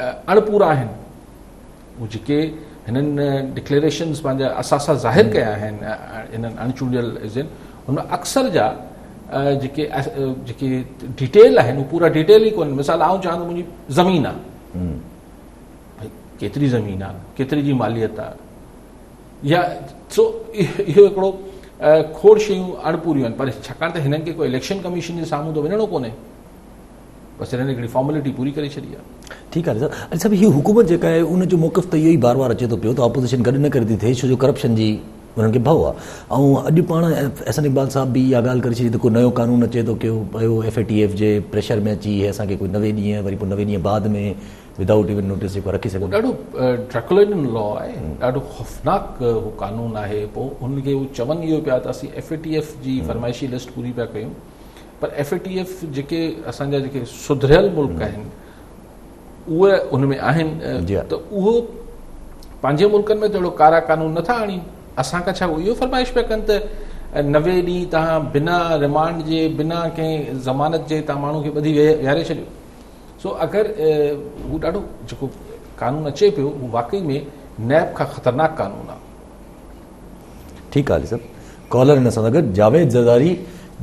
अणपूरा आहिनि। उहे जेके हिननि डिक्लेरेशन्स पंहिंजा असासा ज़ाहिर कया आहिनि हिननि अणचूंडियल एजेंट, हुनमें अक्सर जा जेके डिटेल आहिनि उहे पूरा डिटेल ई कोन्हनि। मिसाल आउं चवां त मुंहिंजी ज़मीन आहे, भई केतिरी ज़मीन आहे, केतिरी जी मालियत आहे, या सो इहो हिकिड़ो खोड़ शयूं अणपूरियूं आहिनि। पर छाकाणि त हिननि खे कोई इलेक्शन कमीशन जे साम्हूं त वञिणो कोन्हे, बसि हिननि हिकिड़ी फॉर्मेलिटी पूरी करे छॾी आहे। ठीकु आहे सर। अच्छा हीअ हुकूमत जेका आहे उनजो मौक़िफ़ त इहो ई बार बार अचे थो पियो त ऑपोज़िशन गॾु न करे थी थिए, छो जो करप्शन जी उन्हनि खे भउ आहे। ऐं अॼु पाण अहसन इक़बाल साहब बि इहा ॻाल्हि करे छॾी त को नयो कानून अचे थो कयो पियो FATF जे प्रेशर में अची असांखे कोई 90 ॾींहं वरी पोइ 90 ॾींहं बाद में विदाउट इवन नोटिस जेको रखी सघूं। ॾाढो ड्रैकुलियन लॉ आहे, ॾाढो ख़ौफ़नाक हू कानून आहे। पोइ हुनखे हू चवनि इहो पिया त असीं FATF जी फरमाइशी लिस्ट पूरी पिया कयूं, पर FATF जेके असांजा जेके सुधरियल मुल्क आहिनि उहे उनमें आहिनि, त उहो पंहिंजे मुल्कनि में त अहिड़ो कारा कानून नथा आणीनि। असांखां छा इहो फरमाइश पिया कनि त 90 ॾींहं तव्हां बिना रिमांड जे, बिना कंहिं ज़मानत जे तव्हां माण्हू खे ॿधी विहारे छॾियो। सो अगरि हू ॾाढो जेको कानून अचे पियो उहो वाकई में नैब खां ख़तरनाक कानून आहे। ठीकु आहे सर। कॉलर हिन सां गॾु जावेद ज़रदारी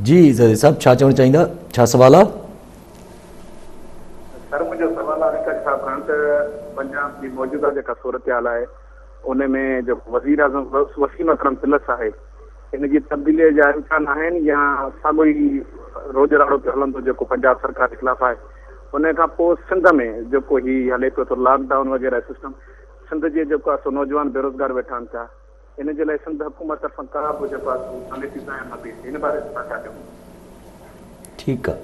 जी। ज़रदारी साहब छा चवणु चाहींदा, छा सवाल आहे? सर मुंहिंजो सवाल आहे छाकाणि त पंजाब जी मौजूदा जेका सूरत हाल आहे उन में जेको वज़ीर आज़म वसीम अकरम तिलस आहे, हिन जी तब्दीलीअ जा इम्कान आहिनि या साॻियो ई रोज़ राड़ो पियो हलंदो जेको पंजाब सरकार जे ख़िलाफ़ु आहे? उन खां पोइ सिंध में जेको हीउ हले पियो थो लॉकडाउन वग़ैरह सिस्टम, सिंध जे जेको आहे सो नौजवान बेरोज़गार वेठा आहिनि पिया, इन जे लाइ सिंध हुकूमत तरफ़ां का बि जेको आहे हिन बारे में छा चऊं? ठीकु आहे,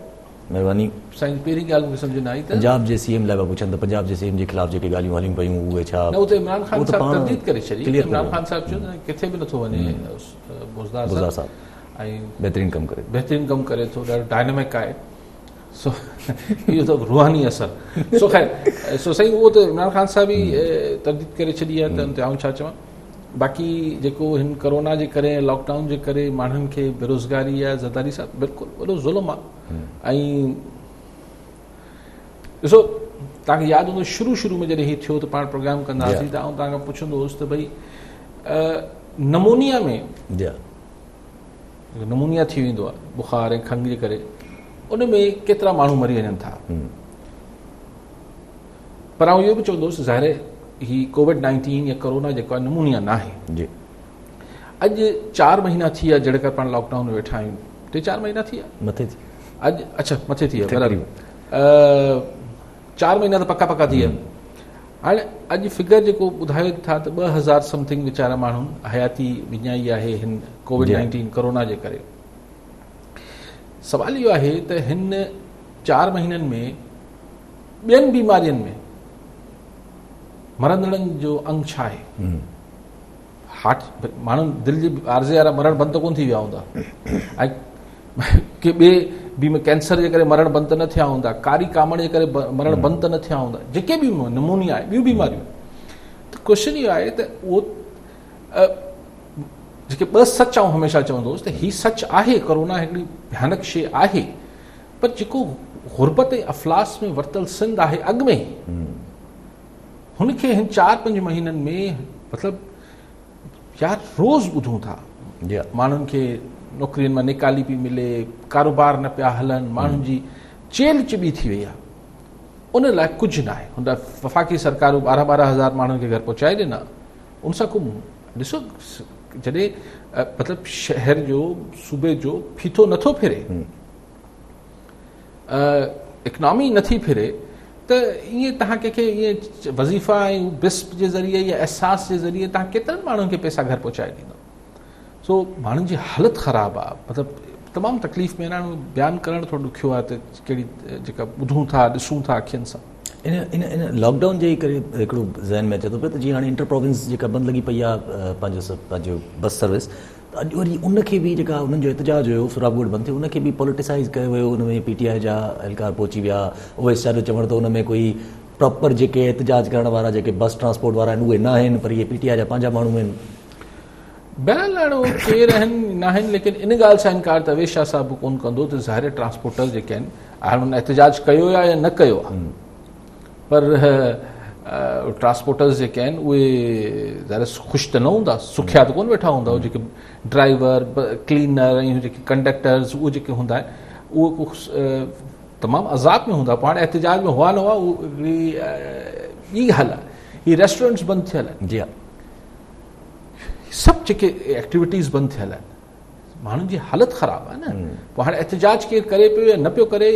महिरबानी। साईं पहिरीं ॻाल्हि मूंखे सम्झ न आई त पंजाब जे CM लाइ पुछनि त पंजाब जे CM जे ख़िलाफ़ु जेके ॻाल्हियूं हलियूं पियूं उहे छा? न, उते इमरान ख़ान साहिबु तर्दीद करे छॾी। इमरान ख़ान साहिबु चयो त किथे बि नथो वञे, बुज़दार साहिबु ऐं बहितरीनु कमु करे थो, ॾाढो डायनेमिक आहे। सो इहो त रूहानी असरु। सो ख़ैर सो साईं उहो त इमरान ख़ान साहिब ई तर्दीद करे छॾी आहे, त हुन ते आउं छा चवां। बाक़ी जेको हिन कोरोना जे करे लॉकडाउन जे करे माण्हुनि खे बेरोज़गारी आहे ज़रदारी सां बिल्कुलु वॾो ज़ुल्म आहे। ऐं ॾिसो तव्हांखे यादि हूंदो शुरू में जॾहिं हीउ थियो त पाण प्रोग्राम कंदासीं त आउं तव्हांखां पुछंदो हुउसि त भई नमूनिया में नमूनिया थी वेंदो आहे बुखार ऐं खंघि जे करे उन में केतिरा माण्हू मरी वञनि था। पर आउं इहो बि चवंदुसि ज़ाहिर ही कोविड-19 या कोरोना जेको आहे नमूनिया न आहे। अॼु 4 महीना थी विया जॾहिं खां पाण लॉकडाउन में वेठा आहियूं, 3-4 महीना थी विया मथे अॼु, अच्छा मथे थी विया बराबरि, 4 महीना त पका थी विया। हाणे अॼु फिगर जेको ॿुधायो था त 2000 समथिंग वीचारा माण्हू हयाती विञाई आहे हिन कोविड-19 कोरोना जे करे। सवाल इहो आहे त हिन 4 महीननि में ॿियनि बीमारियुनि में मरंदड़नि जो अंग छा आहे? हार्ट माण्हू दिलि जी आर्ज़े वारा मरण बंदि कोन थी विया हूंदा, ऐं के ॿिए बीमे कैंसर जे करे मरण बंदि न थिया हूंदा, कारी कामण जे करे मरण बंदि न थिया हूंदा, जेके बि नमूनिया आहे ॿियूं बीमारियूं। त क्वेश्चन इहो आहे त उहो जेके 2 सच आऊं हमेशह चवंदो हुउसि त हीउ सच आहे, कोरोना हिकिड़ी भयानक शइ आहे, पर जेको गुरबत ऐं अफ़लास में वरितल सिंध आहे अॻु में हुनखे हिन 4-5 महीननि में मतिलबु यार रोज़ ॿुधूं था माण्हुनि खे नौकरियुनि मां निकाली पई मिले, कारोबार न पिया हलनि, माण्हुनि जी चेल चिॿी थी वई आहे। उन लाइ कुझु न आहे। हुन वफ़ाक़ी सरकारूं 12-12 हज़ार माण्हुनि खे घर पहुचाए ॾिना। उन सां को ॾिसो जॾहिं मतिलबु शहर जो सूबे जो फीथो नथो फिरे, इकनॉमी नथी फिरे, त ईअं तव्हां कंहिंखे ईअं वज़ीफ़ा ऐं बिस्प जे ज़रिए या अहसास जे ज़रिए तव्हां केतिरनि माण्हुनि खे पैसा घर पहुचाए ॾींदो। सो माण्हुनि जी हालत ख़राबु आहे, मतिलबु तमामु तकलीफ़ में आहिनि। बयानु करणु थोरो ॾुखियो आहे त कहिड़ी जेका ॿुधूं था ॾिसूं था अखियुनि सां। इन लॉकडाउन जे करे हिकिड़ो ज़हन में अचे थो पियो त जीअं हाणे इंटर प्रोविंस जेका बंदि लॻी पई आहे पंहिंजो बस सर्विस, त अॼु वरी उनखे बि जेका उन्हनि जो एतिजाज हुयो सुराबगोड़ बंदि थियो, उनखे बि पॉलिटिसाइज़ कयो वियो। उन में PTI जा एहलकार पहुची विया, उहे चारो चवण त उन में कोई प्रॉपर जेके एतिजाज करण वारा जेके बस ट्रांसपोर्ट वारा आहिनि उहे न आहिनि, पर इहे PTI जा पंहिंजा माण्हू आहिनि। बहरहाल हाणे उहे केरु आहिनि न आहिनि, लेकिन इन ॻाल्हि सां इनकार त अवेश शाह साहब कोन कंदो त ज़ाहिर ट्रांसपोर्टर जेके आहिनि हाणे हुन एतिजाज कयो आहे या न कयो आहे, पर ट्रांसपोर्टर्स जेके आहिनि उहे ज़ाहिर ख़ुशि त न हूंदा, सुखिया त कोन वेठा हूंदा। जेके ड्राइवर, क्लीनर ऐं जेके कंडक्टर्स उहे जेके हूंदा आहिनि उहे तमामु अज़ाब में हूंदा। पोइ हाणे एतिजाज में हुआ न हुआ उहा ॿी ॻाल्हि आहे। हीअ रेस्टोरेंट्स बंदि थियल आहिनि, जी हा, सभु जेके एक्टिविटीज़ बंदि थियल आहिनि, माण्हुनि जी हालत ख़राबु आहे न। पोइ हाणे एतिजाज केरु करे पियो या न पियो करे,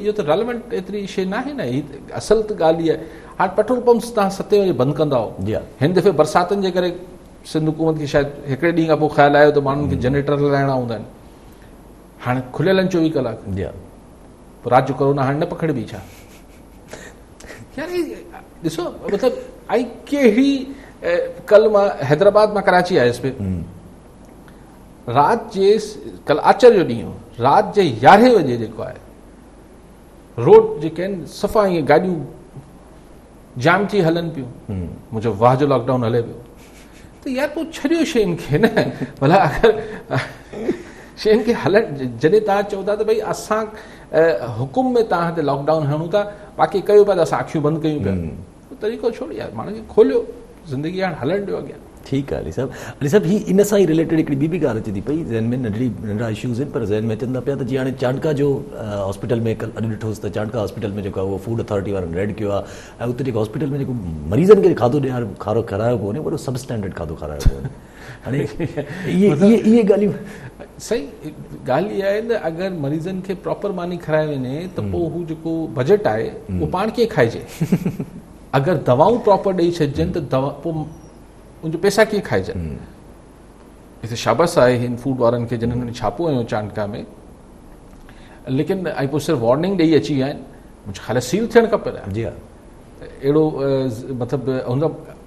इहो त रेलेवेंट एतिरी शइ न आहे न। हीअ असल त ॻाल्हि इहा आहे। हाणे पेट्रोल पंप्स तव्हां 7 बजे बंदि कंदा हिन दफ़े बरसातनि जे करे सिंध हुकूमत खे शायदि हिकिड़े ॾींहं खां पोइ ख़्यालु आयो त माण्हुनि खे जनरेटर लॻाइणा हूंदा आहिनि। हाणे खुलियल आहिनि 24 कलाक, पोइ राति जो कोरोना हाणे न पकड़बी छा? यार ॾिसो मतिलबु ऐं कहिड़ी कल मां हैदराबाद मां कराची आयुसि पे, राति जे कल आचर जो ॾींहुं राति जे 11 बजे जेको आहे रोड जेके आहिनि सफ़ा ईअं गाॾियूं जाम थी हलनि पियूं। मुंहिंजो वाह जो लॉकडाउन हले पियो त यार पोइ छॾियो शयुनि खे न। भला अगरि शयुनि खे हलनि, जॾहिं तव्हां चओ था त भई असां हुकुम में तव्हां ते लॉकडाउन हणूं था, बाक़ी कयो पिया त असां अखियूं बंदि कयूं पिया, तरीक़ो छोड़ी यार, माण्हुनि खे खोलियो, ज़िंदगी हाणे हलणु ॾियो अॻियां। ठीकु आहे अली साहब हीअ इन सां ई रिलेटेड हिकिड़ी ॿी ॻाल्हि अचे थी पई, ज़हन में नंढड़ा इशूज़ आहिनि, पर ज़हन में अचनि था पिया त जीअं हाणे चांडका जो हॉस्पिटल में अॼु ॾिठोसि त चांडका हॉस्पिटल में जेको आहे उहो फूड अथॉरिटी वारनि रेड कयो आहे, ऐं उते जेको हॉस्पिटल में जेको मरीज़नि खे खाधो खारायो कोन्हे, वॾो सब स्टैंडर्ड खाधो खारायो कोन्हे। हाणे इहे ॻाल्हियूं सही ॻाल्हि इहा आहे त अगरि मरीज़नि खे प्रॉपर मानी खाराए वञे त पोइ हू जेको बजट आहे उहो पाण कीअं खाइजे। अगरि दवाऊं प्रॉपर ॾेई छॾिजनि त दवा पोइ उनजो पैसा कीअं खाइजनि। हिते शाबाश आहे हिन फूड वारनि खे जिन्हनि छापो हयो चांडका में, लेकिन ऐं पोइ सिर्फ़ु वार्निंग ॾेई अची विया आहिनि, मुंहिंजो ख़्यालु सील थियणु खपे। जी हा, अहिड़ो मतिलबु हुन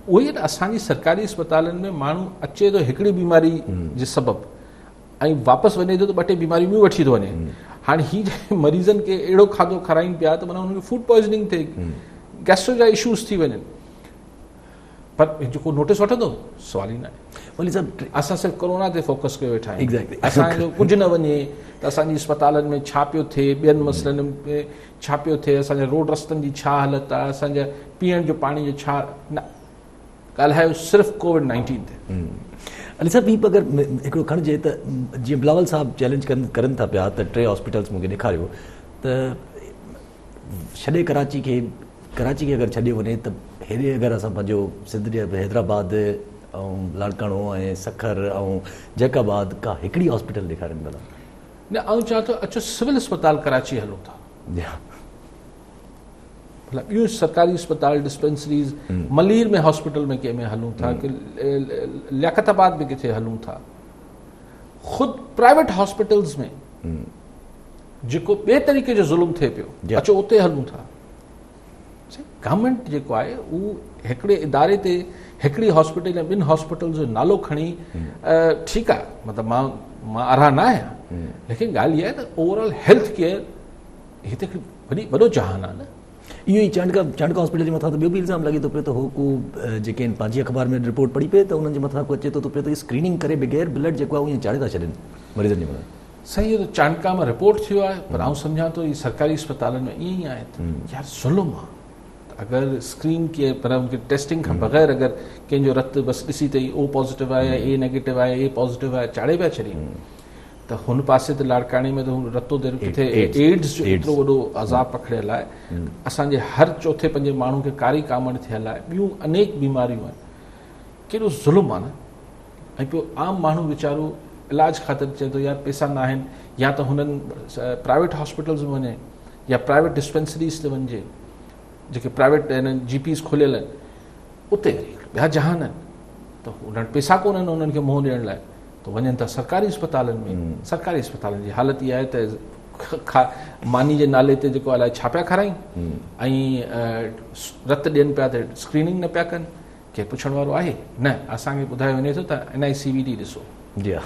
उहो ई न, असांजी सरकारी अस्पतालनि में माण्हू अचे थो हिकिड़ी बीमारी जे सबबु ऐं वापसि वञे थो त 2-3 बीमारियूं ॿियूं वठी थो वञे। हाणे हीअ मरीज़नि खे अहिड़ो खाधो खाराइनि पिया त माना हुनखे फूड पॉइज़निंग थिए, गैस्ट्रो जा इशूज़ थी वञनि। पर जेको नोटिस वठंदो सवाल ई न आहे। वली साहब असां सिर्फ़ु कोरोना ते फोकस कयो वेठा आहियूं। Exactly. असांजो कुझु न वञे त असांजी अस्पतालनि में छा पियो थिए, ॿियनि मसइलनि में छा पियो थिए, असांजे रोड रस्तनि जी छा हालत आहे, असांजा पीअण जो पाणी जो छा, न ॻाल्हायो सिर्फ़ु कोविड-19 ते। अली साहब हीअ अगरि हिकिड़ो खणिजे त जीअं बिलावल साहब चैलेंज करनि था पिया त 3 हॉस्पिटल्स मूंखे ॾेखारियो, त छॾे कराची खे अगरि छॾे वञे त हेॾे अगरि असां पंहिंजो हैदराबाद ऐं लाड़काणो ऐं सखर ऐं जैकाबाद का हिकिड़ी हॉस्पिटल ॾेखारनि भला। न आउं चवां थो अचो सिविल अस्पताल कराची हलूं था, मतिलबु ॿियूं सरकारी अस्पताल डिस्पेंसरीज़ मलीर में हॉस्पिटल में कंहिं में हलूं था, कि लियाकताबाद में किथे हलूं था, ख़ुदि प्राइवेट हॉस्पिटल्स में जेको ॿिए तरीक़े जो ज़ुल्म थिए पियो अचो उते हलूं था। गवर्नमेंट जेको आहे उहो हिकिड़े इदारे ते हिकिड़ी हॉस्पिटल या ॿिनि हॉस्पिटल जो नालो खणी ठीकु आहे, मतिलबु मां आराह न आहियां, लेकिन ॻाल्हि इहा आहे त ओवरऑल हेल्थ केयर हिते वॾो जहान आहे न। इहो ई चांडका हॉस्पिटल जे मथां त ॿियो बि इल्ज़ाम लॻे थो पियो त हो को जेके आहिनि पंहिंजी अख़बार में रिपोर्ट पढ़ी पए त उन्हनि जे मथां को अचे थो पियो त स्क्रीनिंग करे बग़ैर ब्लड जेको आहे उहो चाढ़े था छॾनि मरीज़नि जे मथां। सही आहे, त चांडका में रिपोर्ट थियो आहे, पर आउं सम्झां थो इहे सरकारी अस्पतालनि में ईअं ई आहे त यार ज़ुल्म आहे। अगरि स्क्रीन किए पर उनखे टेस्टिंग खां बग़ैर अगरि कंहिंजो रत बसि ॾिसी अथई ओ पॉज़िटिव आहे या ए नेगेटिव आहे, ए पॉज़िटिव आहे, चाढ़े पिया छॾी, त हुन पासे त लाड़काणी में त रतो दर किथे एड्स जो एतिरो वॾो अज़ाब पकड़ियल आहे। असांजे हर चौथे पंजे माण्हू खे कारी कामड़ थियल आहे, ॿियूं अनेक बीमारियूं आहिनि, केॾो ज़ुल्म आहे न। ऐं पोइ आम माण्हू वीचारो इलाज ख़ातिर चए थो यार पैसा न आहिनि, या त हुननि प्राइवेट हॉस्पिटल्स में वञे या प्राइवेट डिस्पेंसरीज़ ते वञिजे, जेके प्राइवेट हिननि GPs खोलियल आहिनि, उते ॿिया जहान आहिनि, त उन्हनि पैसा कोन आहिनि उन्हनि खे मुंहुं ॾियण लाइ, त वञनि था सरकारी अस्पतालनि में। सरकारी अस्पतालनि जी हालत इहा आहे त मानी जे नाले ते जेको अलाए छा पिया खाराइनि ऐं रत ॾियनि पिया त स्क्रीनिंग न पिया कनि, केरु पुछण वारो आहे न। असांखे ॿुधायो वञे थो त NICVD ॾिसो। जी हा,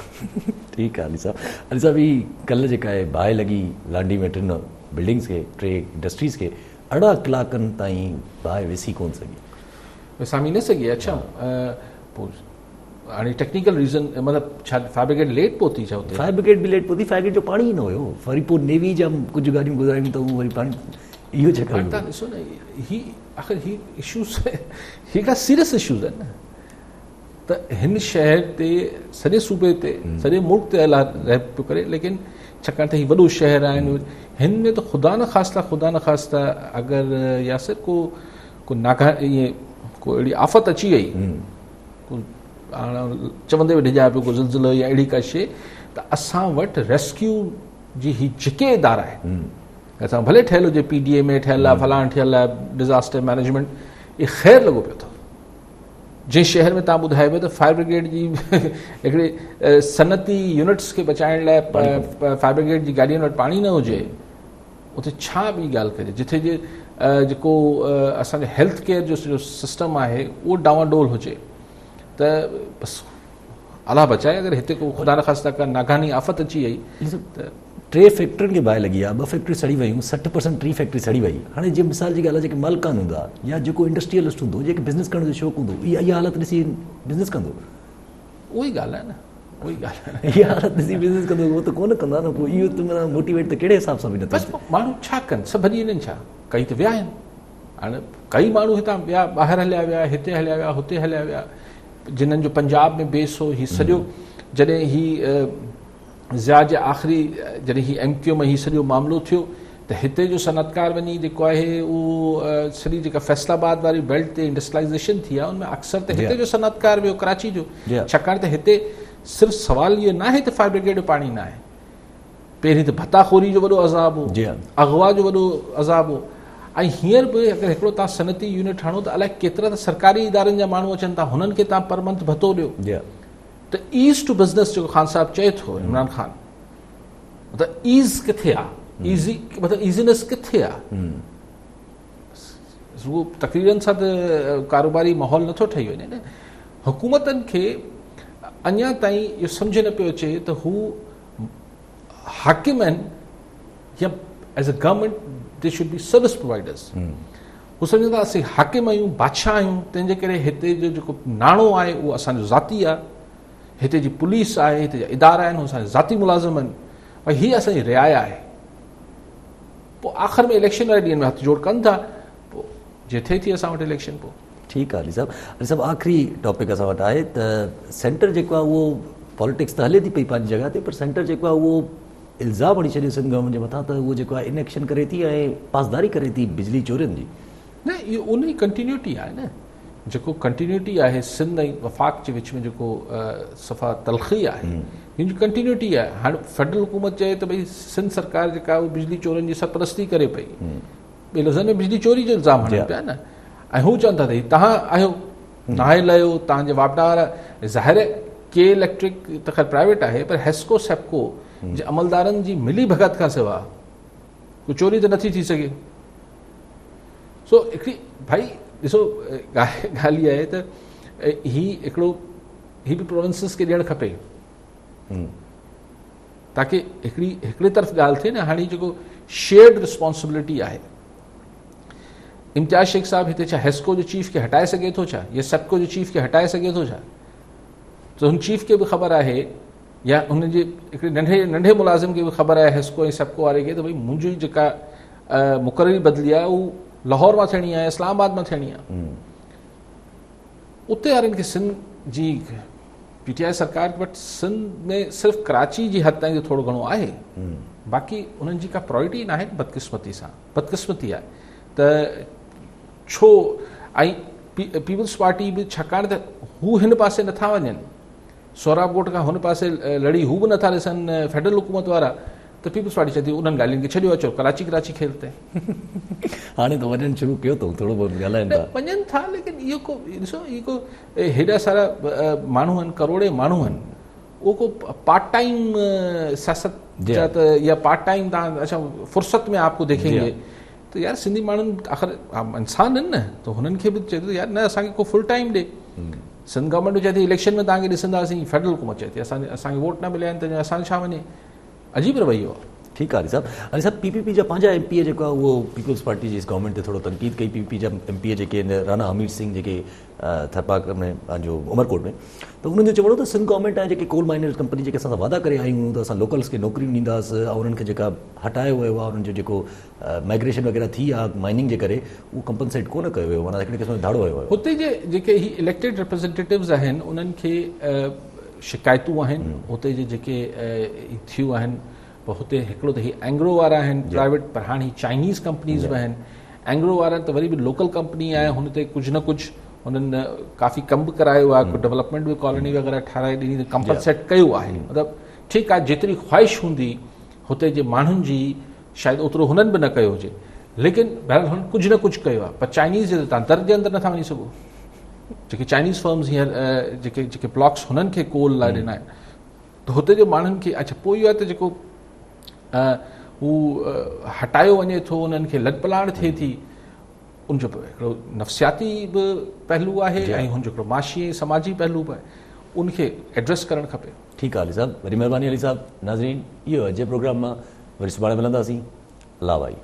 ठीकु आहे अली साहब ही कल्ह जेका आहे बाहि लॻी लांडी में 3 बिल्डिंग्स खे, 3 इंडस्ट्रीज़ खे 18 कलाकनि ताईं बाहि विसी कोन सघी, विसामी न सघी। अच्छा, पोइ हाणे टेक्निकल रीज़न मतिलबु छा फायर ब्रिगेड लेट पहुती छा हुते? फायर ब्रिगेड बि लेट पहुती, फायर ब्रिगेड जो पाणी ई न हुयो, वरी पोइ नेवी जा कुझु गाॾियूं गुज़ारियूं त उहो वरी पाणी इहो चकर। तव्हां ॾिसो न, आख़िर ही इशूज़ ही का सीरियस इशूज़ आहिनि न। त हिन शहर ते सॼे सूबे ते सॼे मुल्क ते अला रह पियो करे, लेकिन छाकाणि त ही वॾो शहर आहिनि, हिन में त ख़ुदा न ख़ास्ता अगरि यासिर को नागा ईअं को अहिड़ी आफ़त अची वई, चवंदे वेठे जा पियो को ज़िलज़िलो या अहिड़ी का शइ, त असां वटि रेस्क्यू जी ही जेके इदारा आहिनि, असां भले ठहियलु हुजे PDA में ठहियलु आहे, फलाण ठहियलु आहे, डिज़ास्टर मैनेजमेंट, इहे ख़ैरु लॻो पियो अथव। जंहिं शहर में तव्हां ॿुधाए पियो त फायर ब्रिगेड जी हिकिड़े सनती यूनिट्स खे बचाइण लाइ फायर ब्रिगेड जी गाॾियुनि वटि पाणी न हुजे, उते छा ॿी ॻाल्हि कजे, जिथे जेको असांजो हेल्थ केयर जो सिस्टम आहे उहो डावाडोल हुजे, त बसि अलाह बचाए। अगरि हिते को ख़ुदा न ख़ास्ता का नागानी आफ़त अची वई त 3 फैक्ट्रियुनि खे बाहि लॻी आहे, 2 फैक्ट्रियूं सड़ी वयूं, 60% 3 फैक्ट्री सड़ी वई। हाणे जीअं मिसाल जी ॻाल्हि आहे, जेके मालिकान हूंदा या जेको इंडस्ट्रियलिस्ट हूंदो, जेके बिज़नेस करण जो शौक़ु हूंदो, इहा हालत ॾिसी बिज़नेस कंदो। उहा ई ॻाल्हि आहे न, उहा ई ॻाल्हि आहे। इहा हालत ॾिसी बिज़नेस कंदो, उहो त कोन कंदा न। पोइ इहो त मोटिवेट त कहिड़े हिसाब सां बि न। बसि माण्हू छा कनि, सभु भॼी वञनि छा, कई त विया आहिनि। हाणे कई माण्हू हितां ॿिया ॿाहिरि हलिया विया, हिते हलिया विया, हुते हलिया विया, जिन्हनि जो पंजाब में बेस हो। हीउ सॼो जॾहिं ही ज़िया जे आख़िरी जॾहिं ही MQ में ही सॼो मामिलो थियो, त हिते जो सनतकार वञी जेको आहे उहो सॼी जेका फैसलाबाद वारी बेल्ट ते इंडस्ट्रियलाइज़ेशन थी आहे, उनमें अक्सर त हिते जो सनतकार वियो कराची जो, छाकाणि त हिते सिर्फ़ु सुवाल इहो न आहे त फायर ब्रिगेड जो पाणी न आहे, पहिरीं त भत्ताखोरी जो वॾो अज़ाब हो, अगवा जो वॾो अज़ाब हो, ऐं हींअर बि अगरि हिकिड़ो तव्हां सनती यूनिट हणो त अलाए केतिरा त सरकारी इदारनि जा माण्हू अचनि था, हुननि खे तव्हां पर मंथ भत्तो ॾियो। त ईज़ टू बिज़नेस जेको ख़ान साहिबु चए थो, इमरान ख़ान, मतिलबु ईज़ किथे आहे, ईज़ी मतिलबु ईज़ीनेस किथे आहे? उहो तक़रीरनि सां त कारोबारी माहौल नथो ठही वञे न। हुकूमतनि खे अञा ताईं इहो सम्झ न पियो अचे त हू हाकिम आहिनि या as a government they should be service providers. हू सम्झंदा असीं हाकिम आहियूं, बादशाह आहियूं, तंहिंजे करे हिते जो जेको नाणो आहे उहो असांजो ज़ाती आहे, हिते जी पुलिस आहे, हिते जा इदारा आहिनि, उहे असांजा ज़ाती मुलाज़िम आहिनि, भई हीअ असांजी रिआया आहे। पोइ आख़िर में इलेक्शन वारे ॾींहंनि में हथ जोड़ कनि था, पोइ जे थिए थी असां वटि इलेक्शन। पोइ ठीकु आहे अली साहब आख़िरी टॉपिक असां वटि आहे त सेंटर जेको आहे उहो पॉलिटिक्स त हले थी पई पंहिंजी जॻह ते, पर सेंटर जेको आहे उहो इल्ज़ाम हणी छॾियो सिंध गवर्नमेंट जे मथां त उहो जेको आहे इनएक्शन करे थी ऐं पासदारी करे थी बिजली चोरियुनि जी। न, इहो उन जी कंटिन्यूटी आहे न, जेको कंटिन्यूटी आहे सिंध ऐं वफ़ाक़ जे विच में जेको सफ़ा तलख़ी आहे, हिन जी कंटिन्यूटी आहे। हाणे फेडरल हुकूमत चए त भई सिंध सरकार जेका उहा बिजली चोरनि जी सरपरस्ती करे पई, ॿिए लफ़्ज़नि में बिजली चोरी जो इल्ज़ाम हणनि पिया न, ऐं हू चवनि था त तव्हां आहियो नाहे लहियो, तव्हांजे वापडा वारा, ज़ाहिर के इलेक्ट्रिक त ख़ैर प्राइवेट आहे, पर हेस्को सेप्को जे अमलदारनि जी मिली भगत खां सवाइ कोई चोरी त नथी थी सघे। सो हिकिड़ी भाई ॾिसो ॻाल्हि इहा आहे त ही बि प्रोविंसिस खे ॾियणु खपे ताकी हिकिड़ी तरफ़ ॻाल्हि थिए न। हाणे जेको शेयर्ड रिस्पॉन्सिबिलिटी आहे, इम्तियाज़ शेख साहब हिते छा हेस्को जो चीफ खे हटाए सघे थो छा, या सेप्को जो चीफ खे हटाए सघे थो छा? त हुन चीफ खे बि ख़बर आहे, या हुनजे हिकिड़े नंढे मुलाज़िम खे बि ख़बर आहे हेस्को ऐं सेप्को वारे खे, त भई मुंहिंजी जेका मुक़ररी बदिली आहे उहा लाहौर मां थियणी आहे, इस्लामाबाद मां थियणी आहे। उते वारनि खे सिंध जी PTI सरकार वटि सिंध में सिर्फ़ु कराची जी हद ताईं थोरो घणो आहे, बाक़ी उन्हनि जी का प्रायोरिटी न आहे। बदकिस्मती सां बदकिस्मती आहे त छो, ऐं पीपल्स पार्टी बि छाकाणि त हू हिन पासे नथा वञनि, सोहराब ॻोठ खां हुन पासे लड़ी हू बि नथा ॾिसनि फेडरल हुकूमत वारा, त पीपल्स पार्टी चए थी उन्हनि ॻाल्हियुनि खे छॾियो अचो, कराची खेलते। हाणे त वञणु शुरू कयो अथऊं, थोरो बहुत ॻाल्हाइनि था, वञनि था, लेकिन इहो को ॾिसो, इहो को हेॾा सारा माण्हू आहिनि, करोड़े माण्हू आहिनि, उहो को पार्ट टाइम सियासत जा त या पार्ट टाइम तव्हां अच्छा फुर्सत में आपको देखेंगे, त यार सिंधी माण्हुनि आख़िर इंसान आहिनि न, त हुननि खे बि चए थो यार न असांखे को फुल टाइम ॾे। सिंध गवर्नमेंट चए थी इलेक्शन में तव्हांखे ॾिसंदासीं, फेडरल हुकूमत चए थी असांखे वोट न मिलिया आहिनि त असांजो छा वञे, अजीब रवैयो आहे। ठीकु आहे अली साहब PPP जा पंहिंजा MP जेको आहे उहो पीपल्स पार्टी जी इस गवर्नमेंट ते थोरो तनक़ीद कई। PPP जा MP जेके आहिनि राणा हमीर सिंह जेके थरपाक में पंहिंजो उमरकोट में, त उन्हनि जो चवणो त सिंध गवर्नमेंट आहे जेके कोल माइनर्स कंपनी जेके असां वादा करे आहियूं त असां लोकल्स खे नौकरियूं ॾींदासीं, ऐं उन्हनि खे जेका हटायो वियो आहे उन्हनि जो जेको माइग्रेशन वग़ैरह थी आहे माइनिंग जे करे, उहो कंपनसेट कोन कयो वियो, माना हिकिड़े क़िस्म जो धाड़ो वियो आहे। हुते जेके ही इलेक्टेड रिप्रेज़ेंटेटिव्स आहिनि उन्हनि खे शिकायतूं आहिनि हुते जे जेके थियूं आहिनि। पोइ हुते हिकिड़ो त ही एंग्रो वारा आहिनि प्राइवेट, पर हाणे ही चाइनीज़ कंपनीज़ बि आहिनि। एंग्रो वारा त वरी बि लोकल कंपनी आहे, हुन ते कुझु न कुझु हुननि काफ़ी कमु बि करायो आहे, कुझु डेवलपमेंट बि कॉलोनी वग़ैरह ठाराए ॾिनी, कंपनसेट कयो आहे। मतिलबु ठीकु आहे, जेतिरी ख़्वाहिश हूंदी हुते जे माण्हुनि जी शायदि ओतिरो हुननि बि न कयो हुजे, लेकिन बहरहाल हुननि कुझु न कुझु कयो आहे। पर चाइनीज़ जे तव्हां दर जे अंदरि नथा वञी सघो, जेके चाइनीज़ फर्म्स हींअर जेके ब्लॉक्स हुननि खे कोल लाइ ॾिना आहिनि, त हुते जे माण्हुनि खे अच्छा पोइ इहो आहे त जेको हू हटायो वञे थो, उन्हनि खे लॾपलाण थिए थी, उनजो हिकिड़ो नफ़्सियाती बि पहलू आहे ऐं हुनजो हिकिड़ो माशी ऐं समाजी पहलू बि आहे, उनखे एड्रेस करणु खपे। ठीकु आहे अली साहब, वरी महिरबानी अली साहब। नाज़रीन, इहो अॼु जे प्रोग्राम मां वरी सुभाणे मिलंदासीं। अल्लाह भाई।